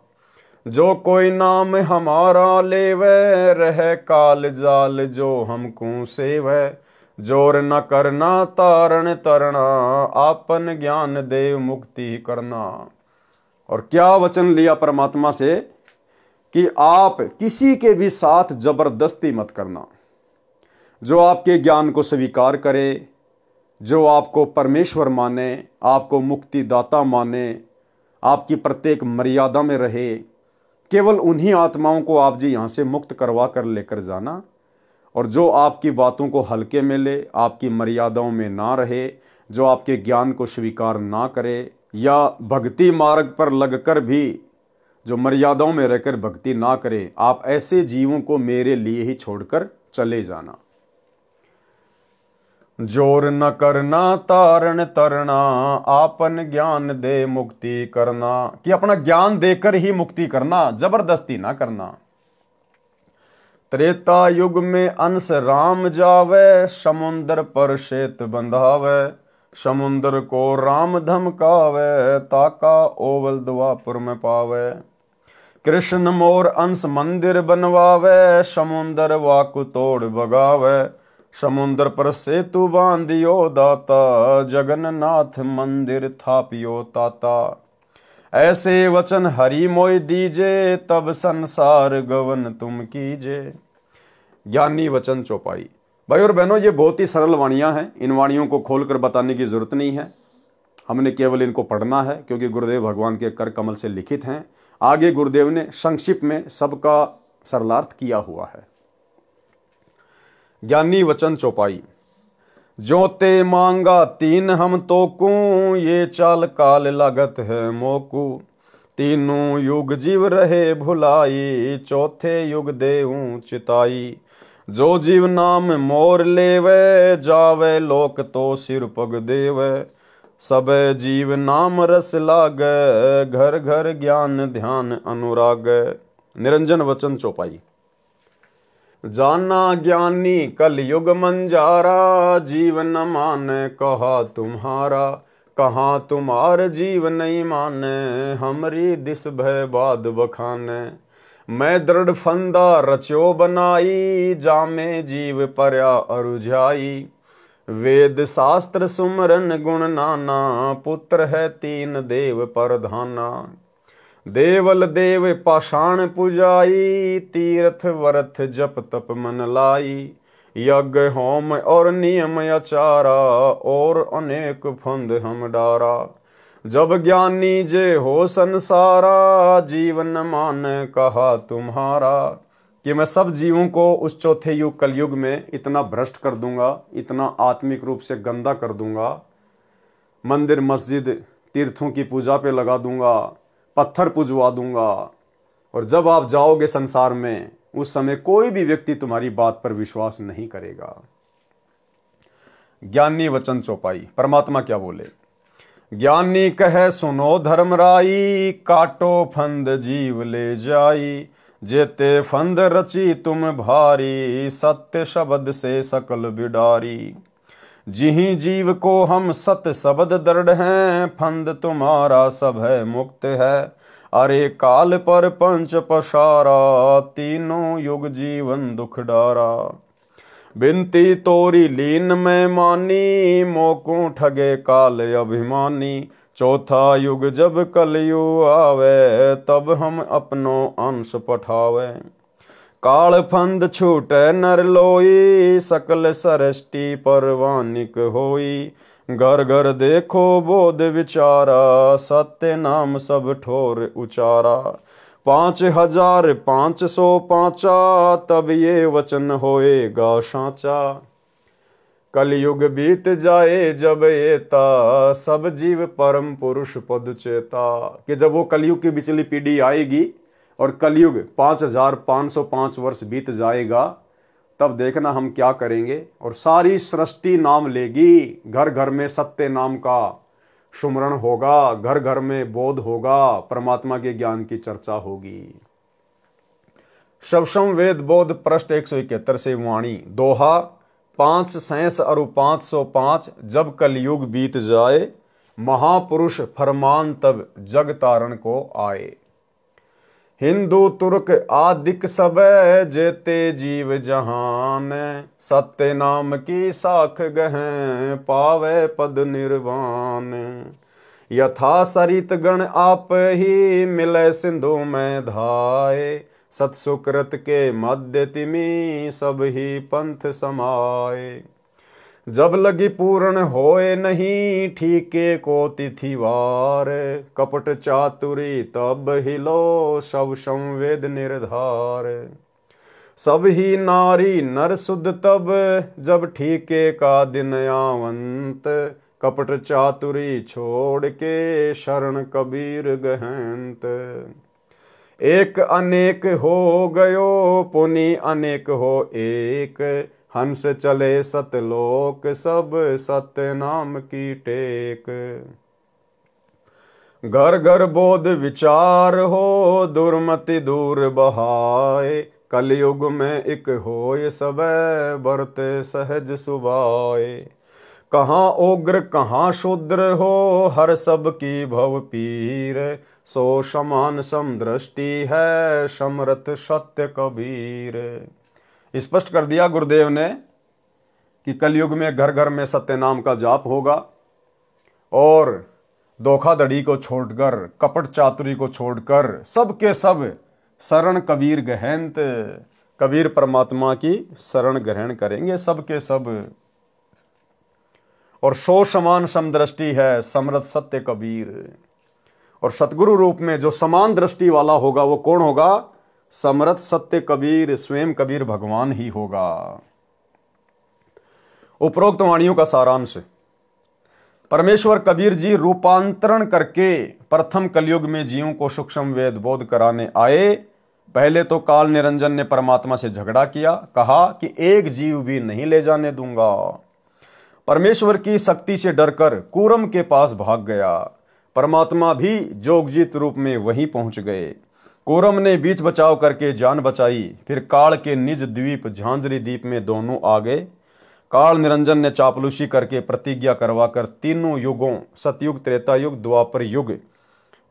जो कोई नाम हमारा लेवे, रह काल जाल जो हमको सेवै। जोर न करना तारण तरना, आपन ज्ञान देव मुक्ति करना। और क्या वचन लिया परमात्मा से कि आप किसी के भी साथ जबरदस्ती मत करना। जो आपके ज्ञान को स्वीकार करे, जो आपको परमेश्वर माने, आपको मुक्तिदाता माने, आपकी प्रत्येक मर्यादा में रहे, केवल उन्हीं आत्माओं को आप जी यहाँ से मुक्त करवा कर लेकर जाना। और जो आपकी बातों को हल्के में ले, आपकी मर्यादाओं में ना रहे, जो आपके ज्ञान को स्वीकार ना करे, या भक्ति मार्ग पर लगकर भी जो मर्यादाओं में रहकर भक्ति ना करे, आप ऐसे जीवों को मेरे लिए ही छोड़कर चले जाना। जोर न करना तारण तरना, आपन ज्ञान दे मुक्ति करना। कि अपना ज्ञान देकर ही मुक्ति करना, जबरदस्ती ना करना। त्रेता युग में अंश राम जावे, समुंदर पर शेत बंधावे। समुंदर को राम धमकावे, ताका ओवल द्वापर में पावे। कृष्ण मोर अंश मंदिर बनवावे, समुंदर वाकु तोड़ बगावे। समुंदर पर सेतु बांधियो दाता, जगन्नाथ मंदिर थापियो ताता। ऐसे वचन हरि मोय दीजे, तब संसार गवन तुम कीजे। ज्ञानी वचन चौपाई। भाई और बहनों, ये बहुत ही सरल वाणियां हैं, इन वाणियों को खोलकर बताने की जरूरत नहीं है। हमने केवल इनको पढ़ना है क्योंकि गुरुदेव भगवान के कर कमल से लिखित हैं। आगे गुरुदेव ने संक्षिप्त में सबका सरलार्थ किया हुआ है। ज्ञानी वचन चौपाई। जोते मांगा तीन हम तोकू, ये चाल काल लागत है मोकू। तीनों युग जीव रहे भुलाई, चौथे युग देऊं चिताई। जो जीव नाम मोर लेवे, जावे लोक तो सिर पग देवे। सब जीव नाम रस लागे, घर घर ज्ञान ध्यान अनुराग। निरंजन वचन चौपाई। जाना ज्ञानी कल युग मंजारा, जीवन माने कहा तुम्हारा। कहाँ तुम्हार जीव नहीं माने, हमरी दिस भय बाद बखाने। मैं दृढ़ फंदा रचो बनाई, जामे जीव पर्या अरुझाई। वेद शास्त्र सुमरन गुण नाना, पुत्र है तीन देव परधाना। देवल देव पाषाण पुजाई, तीर्थ वर्थ जप तप मन लाई। यज्ञ होम और नियम आचारा, और अनेक फंद हम डारा। जब ज्ञानी जे हो संसारा, जीवन मान कहा तुम्हारा। कि मैं सब जीवों को उस चौथे युग कलयुग में इतना भ्रष्ट कर दूंगा, इतना आत्मिक रूप से गंदा कर दूंगा, मंदिर मस्जिद तीर्थों की पूजा पे लगा दूंगा, पत्थर पूजवा दूंगा। और जब आप जाओगे संसार में, उस समय कोई भी व्यक्ति तुम्हारी बात पर विश्वास नहीं करेगा। ज्ञानी वचन चौपाई। परमात्मा क्या बोले? ज्ञानी कहे सुनो धर्मराई, काटो फंद जीव ले जाई। जेते फंद रची तुम भारी, सत्य शब्द से सकल बिडारी। जिहि जीव को हम सत्य शब्द दृढ़ हैं, फंद तुम्हारा सब है मुक्त है। अरे काल पर पंच पसारा, तीनों युग जीवन दुख डारा। बिनती तोरी लीन में मानी, मोकू ठगे काल अभिमानी। चौथा युग जब कलयुग आवे, तब हम अपनो अंश पठावे। काल फंद छूटे नर लोई, सकल सृष्टि परवानिक होई। घर घर देखो बोध विचारा, सत्य नाम सब ठोर उचारा। 5505 तब ये वचन होएगा साचा। कलयुग बीत जाए जब एता, सब जीव परम पुरुष पद चेता। कि जब वो कलयुग की बिचली पीढ़ी आएगी और कलयुग 5505 वर्ष बीत जाएगा, तब देखना हम क्या करेंगे। और सारी सृष्टि नाम लेगी, घर घर में सत्य नाम का सुमरण होगा, घर घर में बोध होगा, परमात्मा के ज्ञान की चर्चा होगी। शवसम वेद बोध पृष्ठ 171 से वाणी। दोहा 5 अरु 505 जब कलयुग बीत जाए, महापुरुष फरमान तब जग तारण को आए। हिंदू तुर्क आदिक सब जेते जीव जहान, सत्य नाम की साख गहें, पावे पद निर्वाण। यथा सरित गण आप ही, मिले सिंधु में धाये। सत्सुकृत के मध्य तिमी, सब ही पंथ समाये। जब लगी पूर्ण होए नहीं, ठीके को तिथिवार। कपट चातुरी तब हिलो, सब संवेद निर्धार। सब ही नारी नर शुद्ध तब, जब ठीके का दिन आवंत। कपट चातुरी छोड़ के, शरण कबीर गहंत। एक अनेक हो गयो, पुनि अनेक हो एक। हंस चले सतलोक, सब सत्य नाम की टेक। घर घर बोध विचार हो, दुर्मति दूर बहाए। कलयुग में एक होय सब, बरते सहज सुभाए। कहाँ उग्र कहाँ शूद्र हो, हर सब की भव पीर। सो समान समदृष्टि है, समरथ सत्य कबीर। स्पष्ट कर दिया गुरुदेव ने कि कलयुग में घर घर में सत्य नाम का जाप होगा, और धोखाधड़ी को छोड़कर, कपट चातुरी को छोड़कर, सब के सब शरण कबीर गहंत। कबीर परमात्मा की शरण ग्रहण करेंगे सब के सब। और सो समान समदृष्टि है, समरथ सत्य कबीर। और सतगुरु रूप में जो समान दृष्टि वाला होगा, वो कौन होगा? समरथ सत्य कबीर, स्वयं कबीर भगवान ही होगा। उपरोक्त वाणियों का सारांश। परमेश्वर कबीर जी रूपांतरण करके प्रथम कलयुग में जीवों को सूक्ष्म वेद बोध कराने आए। पहले तो काल निरंजन ने परमात्मा से झगड़ा किया, कहा कि एक जीव भी नहीं ले जाने दूंगा। परमेश्वर की शक्ति से डरकर कूरम के पास भाग गया। परमात्मा भी जोगजीत रूप में वहीं पहुंच गए। कूरम ने बीच बचाव करके जान बचाई। फिर काल के निज द्वीप झांझरी द्वीप में दोनों आ गए। काल निरंजन ने चापलूसी करके प्रतिज्ञा करवाकर तीनों युगों, सतयुग, त्रेता युग, द्वापर युग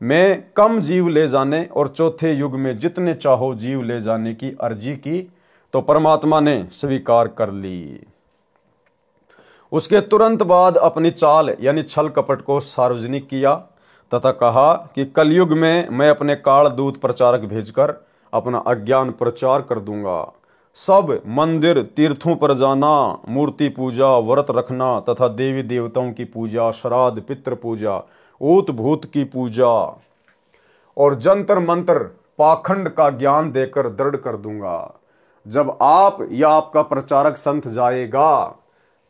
में कम जीव ले जाने और चौथे युग में जितने चाहो जीव ले जाने की अर्जी की, तो परमात्मा ने स्वीकार कर ली। उसके तुरंत बाद अपनी चाल यानी छल कपट को सार्वजनिक किया। तथा कहा कि कलयुग में मैं अपने काल दूत प्रचारक भेजकर अपना अज्ञान प्रचार कर दूंगा। सब मंदिर तीर्थों पर जाना, मूर्ति पूजा, व्रत रखना तथा देवी देवताओं की पूजा, श्राद्ध, पितृ पूजा, ऊत भूत की पूजा और जंतर मंत्र पाखंड का ज्ञान देकर दृढ़ कर दूंगा। जब आप या आपका प्रचारक संत जाएगा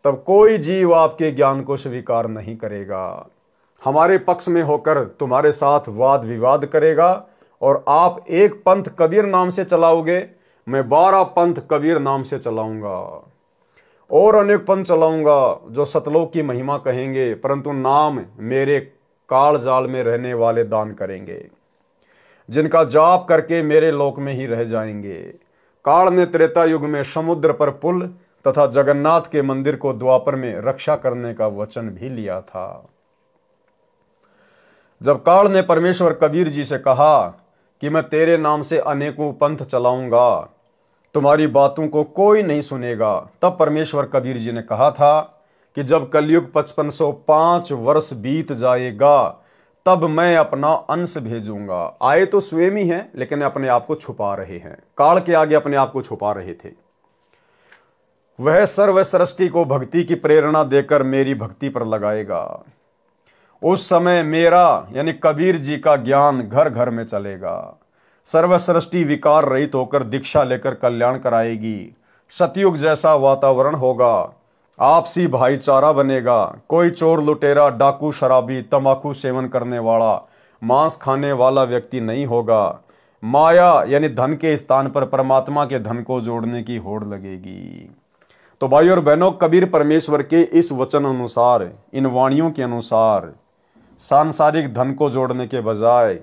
तब कोई जीव आपके ज्ञान को स्वीकार नहीं करेगा, हमारे पक्ष में होकर तुम्हारे साथ वाद विवाद करेगा और आप एक पंथ कबीर नाम से चलाओगे, मैं 12 पंथ कबीर नाम से चलाऊंगा और अनेक पंथ चलाऊंगा जो सतलोक की महिमा कहेंगे, परंतु नाम मेरे काल जाल में रहने वाले दान करेंगे, जिनका जाप करके मेरे लोक में ही रह जाएंगे। काल ने त्रेता युग में समुद्र पर पुल तथा जगन्नाथ के मंदिर को द्वापर में रक्षा करने का वचन भी लिया था। जब काल ने परमेश्वर कबीर जी से कहा कि मैं तेरे नाम से अनेकों पंथ चलाऊंगा, तुम्हारी बातों को कोई नहीं सुनेगा, तब परमेश्वर कबीर जी ने कहा था कि जब कलयुग 5505 वर्ष बीत जाएगा तब मैं अपना अंश भेजूंगा। आए तो स्वयं ही हैं, लेकिन अपने आप को छुपा रहे हैं, काल के आगे अपने आप को छुपा रहे थे। वह सर्वसृष्टि को भक्ति की प्रेरणा देकर मेरी भक्ति पर लगाएगा। उस समय मेरा यानी कबीर जी का ज्ञान घर घर में चलेगा। सर्वसृष्टि विकार रहित होकर दीक्षा लेकर कल्याण कराएगी। सतयुग जैसा वातावरण होगा, आपसी भाईचारा बनेगा। कोई चोर लुटेरा, डाकू, शराबी, तंबाकू सेवन करने वाला, मांस खाने वाला व्यक्ति नहीं होगा। माया यानी धन के स्थान पर परमात्मा के धन को जोड़ने की होड़ लगेगी। तो भाई और बहनों, कबीर परमेश्वर के इस वचन अनुसार, इन वाणियों के अनुसार सांसारिक धन को जोड़ने के बजाय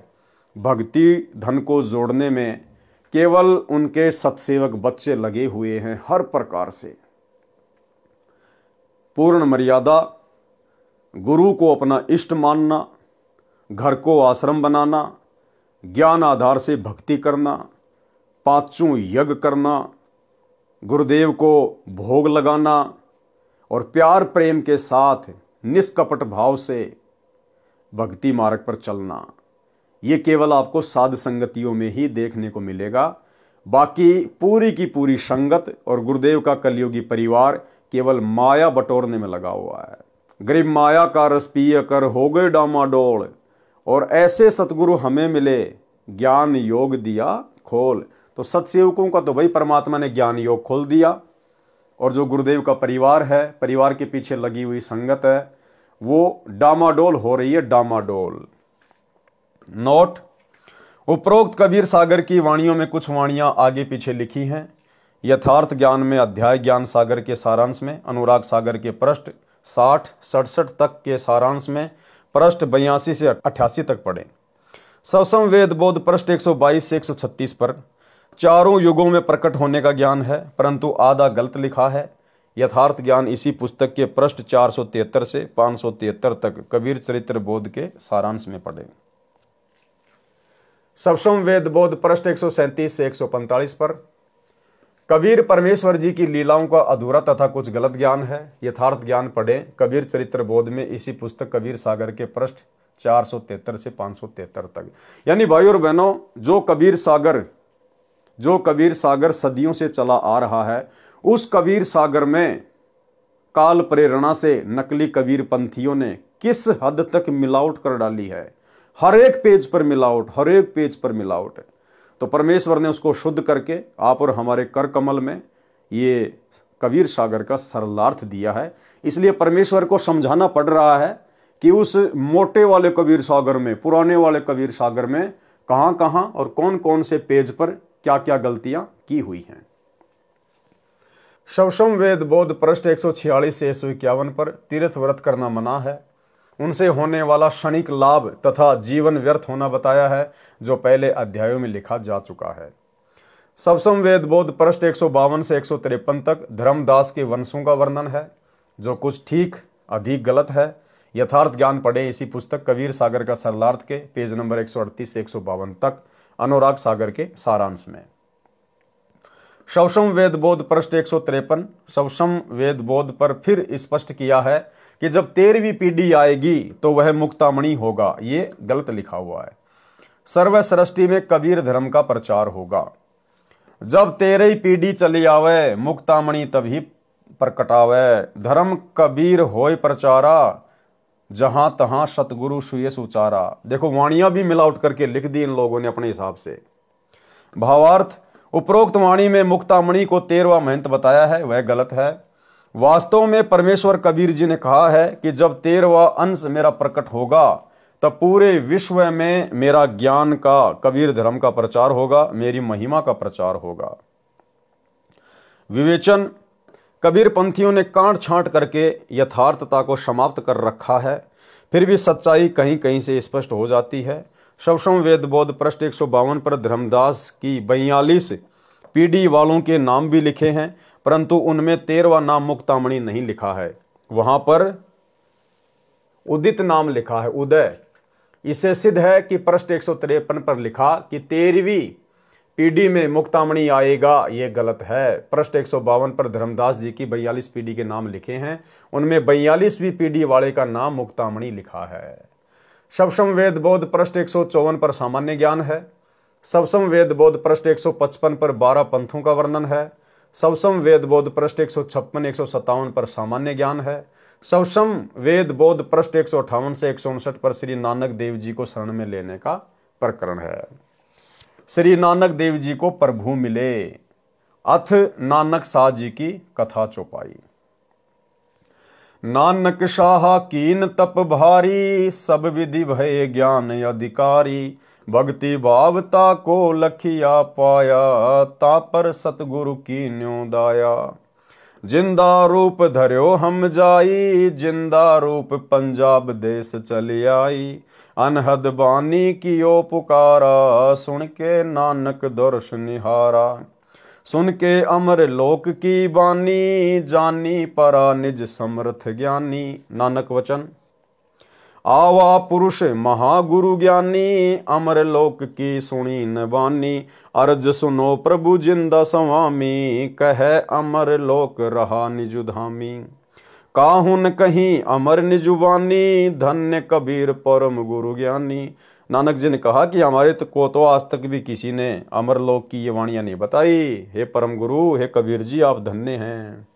भक्ति धन को जोड़ने में केवल उनके सत्सेवक बच्चे लगे हुए हैं। हर प्रकार से पूर्ण मर्यादा, गुरु को अपना इष्ट मानना, घर को आश्रम बनाना, ज्ञान आधार से भक्ति करना, पांचों यज्ञ करना, गुरुदेव को भोग लगाना और प्यार प्रेम के साथ निष्कपट भाव से भक्ति मार्ग पर चलना, ये केवल आपको साध संगतियों में ही देखने को मिलेगा। बाकी पूरी की पूरी संगत और गुरुदेव का कलयुगी परिवार केवल माया बटोरने में लगा हुआ है। गरीब माया का रस पिय कर हो गए डामाडोल, और ऐसे सतगुरु हमें मिले, ज्ञान योग दिया खोल। तो सत्सेवकों का तो भाई परमात्मा ने ज्ञान योग खोल दिया, और जो गुरुदेव का परिवार है, परिवार के पीछे लगी हुई संगत है, वो डामाडोल हो रही है, डामाडोल। नोट: उपरोक्त कबीर सागर की वाणियों में कुछ वाणियां आगे पीछे लिखी हैं। यथार्थ ज्ञान में अध्याय ज्ञान सागर के सारांश में, अनुराग सागर के पृष्ठ 60-67 तक के सारांश में पृष्ठ 82 से 88 तक पढ़ें। सवसम वेद बोध पृष्ठ 122 से 136 पर चारों युगों में प्रकट होने का ज्ञान है, परंतु आधा गलत लिखा है। यथार्थ ज्ञान इसी पुस्तक के पृष्ठ 473 से 573 तक कबीर चरित्र बोध के सारांश में पढ़ें। सवसम वेद बोध पृष्ठ 137 से 145 पर कबीर परमेश्वर जी की लीलाओं का अधूरा तथा कुछ गलत ज्ञान है। यथार्थ ज्ञान पढ़ें कबीर चरित्र बोध में, इसी पुस्तक कबीर सागर के पृष्ठ 473 से 573 तक। यानी भाई और बहनों, जो कबीर सागर सदियों से चला आ रहा है, उस कबीर सागर में काल प्रेरणा से नकली कबीर पंथियों ने किस हद तक मिलावट कर डाली है। हर एक पेज पर मिलावट, हर एक पेज पर मिलावट है। तो परमेश्वर ने उसको शुद्ध करके आप और हमारे कर कमल में ये कबीर सागर का सरलार्थ दिया है। इसलिए परमेश्वर को समझाना पड़ रहा है कि उस मोटे वाले कबीर सागर में, पुराने वाले कबीर सागर में कहां कहां और कौन कौन से पेज पर क्या क्या गलतियां की हुई हैं। सवसम वेद बोध पृष्ठ 146 से 151 पर तीर्थ व्रत करना मना है, उनसे होने वाला क्षणिक लाभ तथा जीवन व्यर्थ होना बताया है, जो पहले अध्यायों में लिखा जा चुका है। सवसम वेद बोध पृष्ठ 152 से 153 तक धर्मदास के वंशों का वर्णन है, जो कुछ ठीक अधिक गलत है। यथार्थ ज्ञान पढ़े इसी पुस्तक कबीर सागर का सरलार्थ के पेज नंबर 138 से 152 तक, अनुराग सागर के सारांश में। शवसम वेद बोध पृष्ठ 153। शवसम वेद बोध पर फिर स्पष्ट किया है कि जब 13वीं पीढ़ी आएगी तो वह मुक्तामणि होगा। ये गलत लिखा हुआ है। सर्व सृष्टि में कबीर धर्म का प्रचार होगा। जब 13वीं पीढ़ी चली आवे मुक्तामणि तभी प्रकटावे। धर्म कबीर होय प्रचारा जहां तहां सतगुरु सुयस उचारा। देखो वाणियां भी मिलावट करके लिख दी इन लोगों ने अपने हिसाब से। भावार्थ, उपरोक्त वाणी में मुक्तामणि को 13वां महंत बताया है, वह गलत है। वास्तव में परमेश्वर कबीर जी ने कहा है कि जब 13वां अंश मेरा प्रकट होगा तब पूरे विश्व में मेरा ज्ञान का, कबीर धर्म का प्रचार होगा, मेरी महिमा का प्रचार होगा। विवेचन, कबीर पंथियों ने कांट छांट करके यथार्थता को समाप्त कर रखा है, फिर भी सच्चाई कहीं कहीं से स्पष्ट हो जाती है। शवसम वेद बोध पृष्ठ 152 पर धर्मदास की 42 पीढ़ी वालों के नाम भी लिखे हैं, परंतु उनमें 13वां नाम मुक्तामणि नहीं लिखा है। वहां पर उदित नाम लिखा है, उदय। इससे सिद्ध है कि पृष्ठ 153 पर लिखा कि 13वीं पीढ़ी में मुक्तामणि आएगा, यह गलत है। पृष्ठ 152 पर धर्मदास जी की 42 पीढ़ी के नाम लिखे हैं, उनमें 42वीं पीढ़ी वाले का नाम मुक्तामणि लिखा है। शवसम वेद बोध पृष्ठ 154 पर सामान्य ज्ञान है। शवसम वेद बोध पृष्ठ 155 पर 12 पंथों का वर्णन है। शवसम वेद बोध पृष्ठ 156 157 पर सामान्य ज्ञान है। शवसम वेद बोध पृष्ठ 158 से 159 पर श्री नानक देव जी को शरण में लेने का प्रकरण है। श्री नानक देव जी को प्रभु मिले, अथ नानक शाह जी की कथा चौपाई। नानक शाह कीन तप भारी, सब विधि भय ज्ञान अधिकारी। भक्ति भावता को लखिया पाया, ता पर सतगुरु की न्यों दाया। जिंदा रूप धर्यो हम जाई, जिंदा रूप पंजाब देश चली आई। अनहद बानी कियो पुकारा, सुन के नानक दर्श निहारा। सुन के अमर लोक की बानी, जानी परा निज समर्थ ज्ञानी। नानक वचन, आवा पुरुष महागुरु ज्ञानी, अमर लोक की सुनी न बानी। अर्ज सुनो प्रभु जिंदा स्वामी, कह अमर लोक रहा निजुधामी। काहुन कहीं अमर निजुबानी, धन्य कबीर परम गुरु ज्ञानी। नानक जी ने कहा कि हमारे को तो आज तक भी किसी ने अमर लोक की ये वाणियां नहीं बताई। हे परम गुरु, हे कबीर जी, आप धन्य हैं।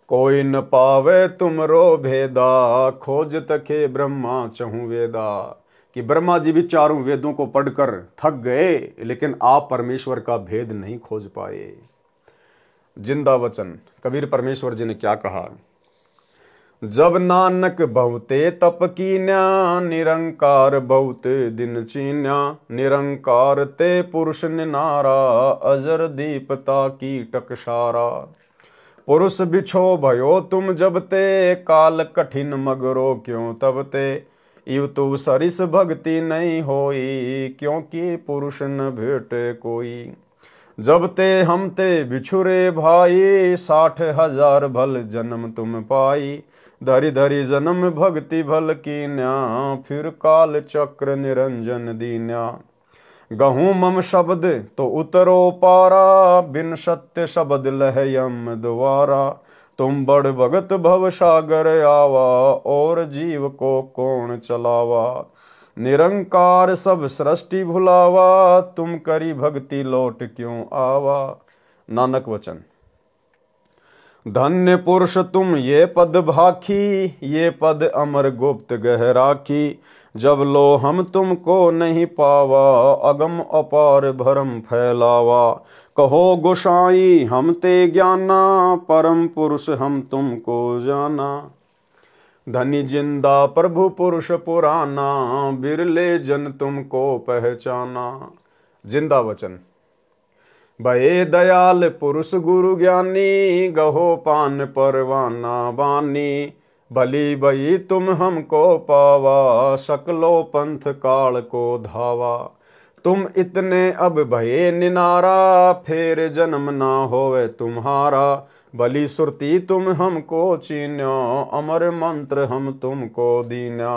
कोई न पावे तुमरो भेदा, खोज तके ब्रह्मा चहु वेदा। कि ब्रह्मा जी भी चारों वेदों को पढ़कर थक गए, लेकिन आप परमेश्वर का भेद नहीं खोज पाए। जिंदा वचन, कबीर परमेश्वर जी ने क्या कहा? जब नानक बहुते तप कीन्या, निरंकार बहुते दिन चीन्या। निरंकार ते पुरुष निनारा, अजर दीपता की टकसारा। पुरुष बिछो भयो तुम जब ते, काल कठिन मगरो क्यों तब ते। इव तु सरिस भक्ति नहीं होई, क्योंकि पुरुष न भेटे कोई। जब ते हम ते बिछुरे भाई, 60,000 भल जन्म तुम पाई। धरि धरि जन्म भक्ति भल कीन्या, फिर काल चक्र निरंजन दीन्या। गहूँ मम शब्द तो उतरो पारा, बिन सत्य शब्द लह यम द्वारा। तुम बड़ भगत भव सागर आवा, और जीव को कौन चलावा। निरंकार सब सृष्टि भुलावा, तुम करी भक्ति लौट क्यों आवा। नानक वचन, धन्य पुरुष तुम ये पद भाखी, ये पद अमर गुप्त गह राखी। जब लो हम तुमको नहीं पावा, अगम अपार भरम फैलावा। कहो गोसाई हम ते ज्ञाना, परम पुरुष हम तुमको जाना। धनी जिंदा प्रभु पुरुष पुराना, बिरले जन तुमको पहचाना। जिंदा वचन, भये दयाल पुरुष गुरु ज्ञानी, गहो पान परवाना बानी। भली भई तुम हमको पावा, सकलो पंथ काल को धावा। तुम इतने अब भये निनारा, फेर जन्म ना होवे तुम्हारा। भली सुरती तुम हमको चीन्या, अमर मंत्र हम तुमको दीन्या।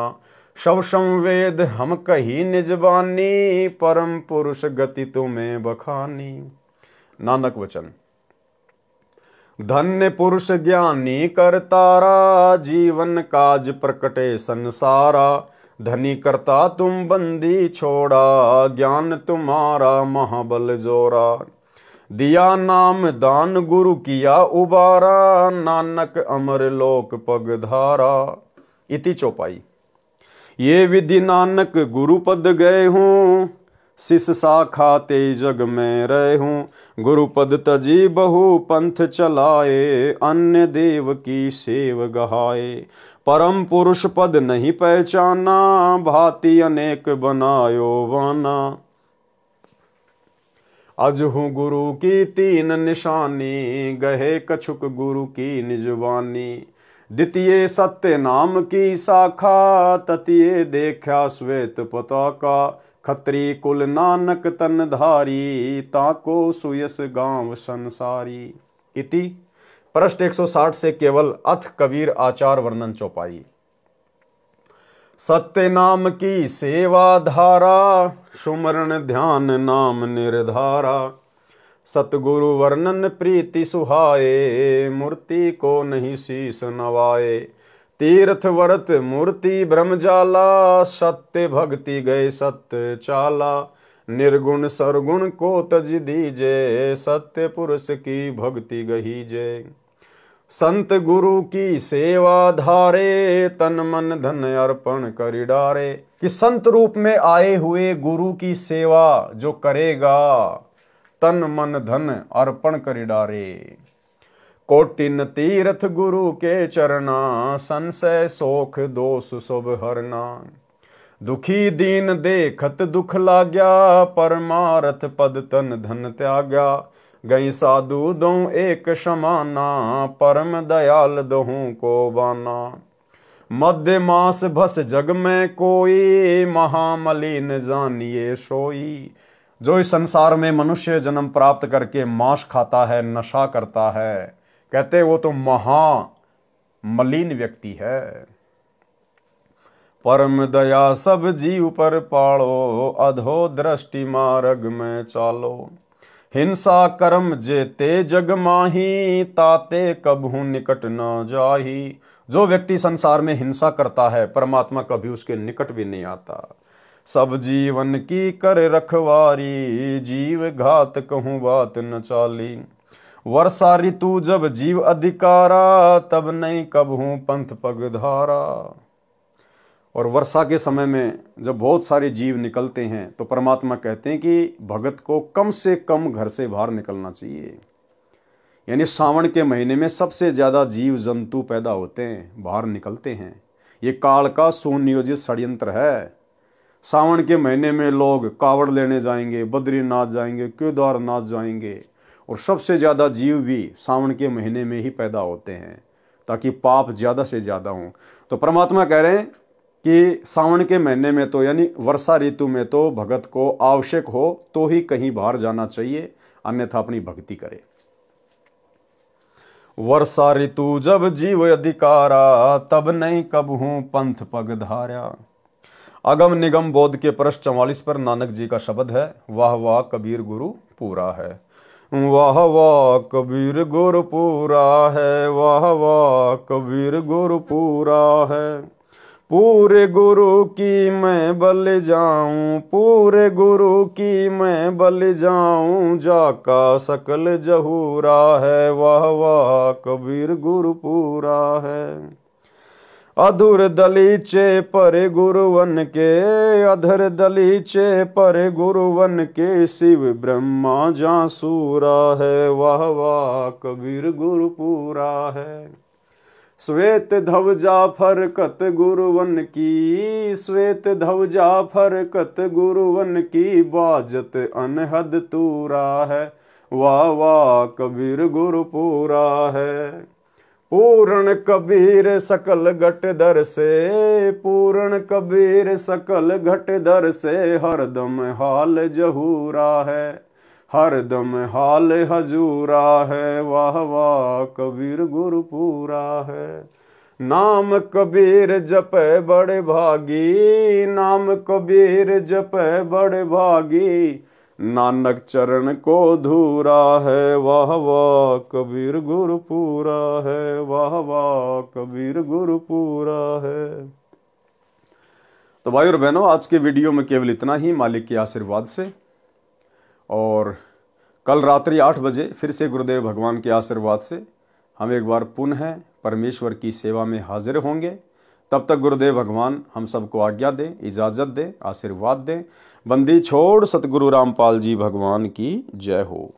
शवसम वेद हम कही निजबानी, परम पुरुष गति तुम्हें बखानी। नानक वचन। धन्य पुरुष ज्ञानी करतारा, जीवन काज प्रकटे संसारा। धनी करता तुम बंदी छोड़ा, ज्ञान तुम्हारा महाबल जोरा। दिया नाम दान गुरु किया उबारा, नानक अमर लोक पगधारा। इति चौपाई। ये विधि नानक गुरु पद गए हूँ, शिष शाखा ते जग में रहे हूँ। गुरुपद तजी बहु पंथ चलाए, अन्य देव की सेव गहाए। परम पुरुष पद नहीं पहचाना, भांति अनेक बनायो वाना। अजहु गुरु की तीन निशानी, गहे कछुक गुरु की निजवानी। द्वितीय सत्य नाम की शाखा, ततीय देखा श्वेत पताका। खत्री कुल नानक तन धारी, ताको सुयस गांव संसारी। इति पृष्ठ 160 से केवल अथ कबीर आचार वर्णन चौपाई। सत्य नाम की सेवा धारा, सुमरण ध्यान नाम निर्धारा। सतगुरु वर्णन प्रीति सुहाए, मूर्ति को नहीं शीस नवाए। तीर्थ व्रत मूर्ति ब्रह्मजाला, सत्य भक्ति गए सत्य चाला। निर्गुण सरगुण को तज दीजे, सत्य पुरुष की भक्ति गहीजे। संत गुरु की सेवा धारे, तन मन धन अर्पण करि डारे। कि संत रूप में आए हुए गुरु की सेवा जो करेगा, तन मन धन अर्पण करि डारे। कोटिन तीर्थ गुरु के चरना, संशय शोक दोष शुभ हरना। दुखी दीन देखत दुख लाग्या, परमारथ पद तन धन त्याग्या। गई साधु दो एक समाना, परम दयाल दोहू को बाना। मध्य मास भस जग में कोई, महामलिन जानिए सोई। जो इस संसार में मनुष्य जन्म प्राप्त करके मांस खाता है, नशा करता है, कहते वो तो महामलिन व्यक्ति है। परम दया सब जीव पर पाड़ो, अधो दृष्टि मार्ग में चालो। हिंसा कर्म जेते जग माही, ताते कबहू निकट न जाही। जो व्यक्ति संसार में हिंसा करता है, परमात्मा कभी उसके निकट भी नहीं आता। सब जीवन की कर रखवारी, जीव घात कहूँ बात न चाली। वर्षा ऋतु जब जीव अधिकारा, तब नहीं कबहू पंथ पगधारा। और वर्षा के समय में जब बहुत सारे जीव निकलते हैं, तो परमात्मा कहते हैं कि भगत को कम से कम घर से बाहर निकलना चाहिए। यानी सावन के महीने में सबसे ज़्यादा जीव जंतु पैदा होते हैं, बाहर निकलते हैं। ये काल का सुनियोजित षड्यंत्र है। सावन के महीने में लोग कावड़ लेने जाएंगे, बद्रीनाथ जाएंगे, केदारनाथ जाएंगे, और सबसे ज़्यादा जीव भी सावन के महीने में ही पैदा होते हैं, ताकि पाप ज़्यादा से ज़्यादा हों। तो परमात्मा कह रहे हैं कि सावन के महीने में तो, यानी वर्षा ऋतु में तो भगत को आवश्यक हो तो ही कहीं बाहर जाना चाहिए, अन्यथा अपनी भक्ति करे। वर्षा ऋतु जब जीव अधिकारा, तब नहीं कबहू पंथ पगधारा। अगम निगम बोध के पृष्ठ 44 पर नानक जी का शब्द है, वाह वाह कबीर गुरु पूरा है। वाह वाह कबीर गुरु पूरा है, वाह वाह कबीर गुरु पूरा है। पूरे गुरु की मैं बल जाऊं, पूरे गुरु की मैं बल जाऊं, जाका सकल जहूरा है। वाह वाह कबीर गुरु पूरा है। अधुर दलीचे पर गुरुवन के, अधर दलीचे पर गुरुवन के, शिव ब्रह्मा जासूरा है। वाह वाह कबीर गुरु पूरा है। श्वेत धव जाफर कत गुरुवन की, श्वेत धव जाफर कत गुरुवन की, बाजत अनहद तूरा है। वाह वाह कबीर गुरु पूरा है। पूर्ण कबीर सकल घट दर से, पूर्ण कबीर सकल घट दर से, हरदम हाल जहूरा है, हरदम हाल हजूरा है। वाह वाह कबीर गुरु पूरा है। नाम कबीर जपे बड़े भागी, नाम कबीर जपे बड़े भागी, नानक चरण को धूरा है, वाह वाह कबीर गुरपुरा है, वाह वाह कबीर गुरपुरा है। तो भाई और बहनों, आज के वीडियो में केवल इतना ही, मालिक के आशीर्वाद से। और कल रात्रि 8 बजे फिर से गुरुदेव भगवान के आशीर्वाद से हम एक बार पुनः परमेश्वर की सेवा में हाजिर होंगे। तब तक गुरुदेव भगवान हम सबको आज्ञा दें, इजाज़त दें, आशीर्वाद दें। बंदी छोड़ सतगुरु रामपाल जी भगवान की जय हो।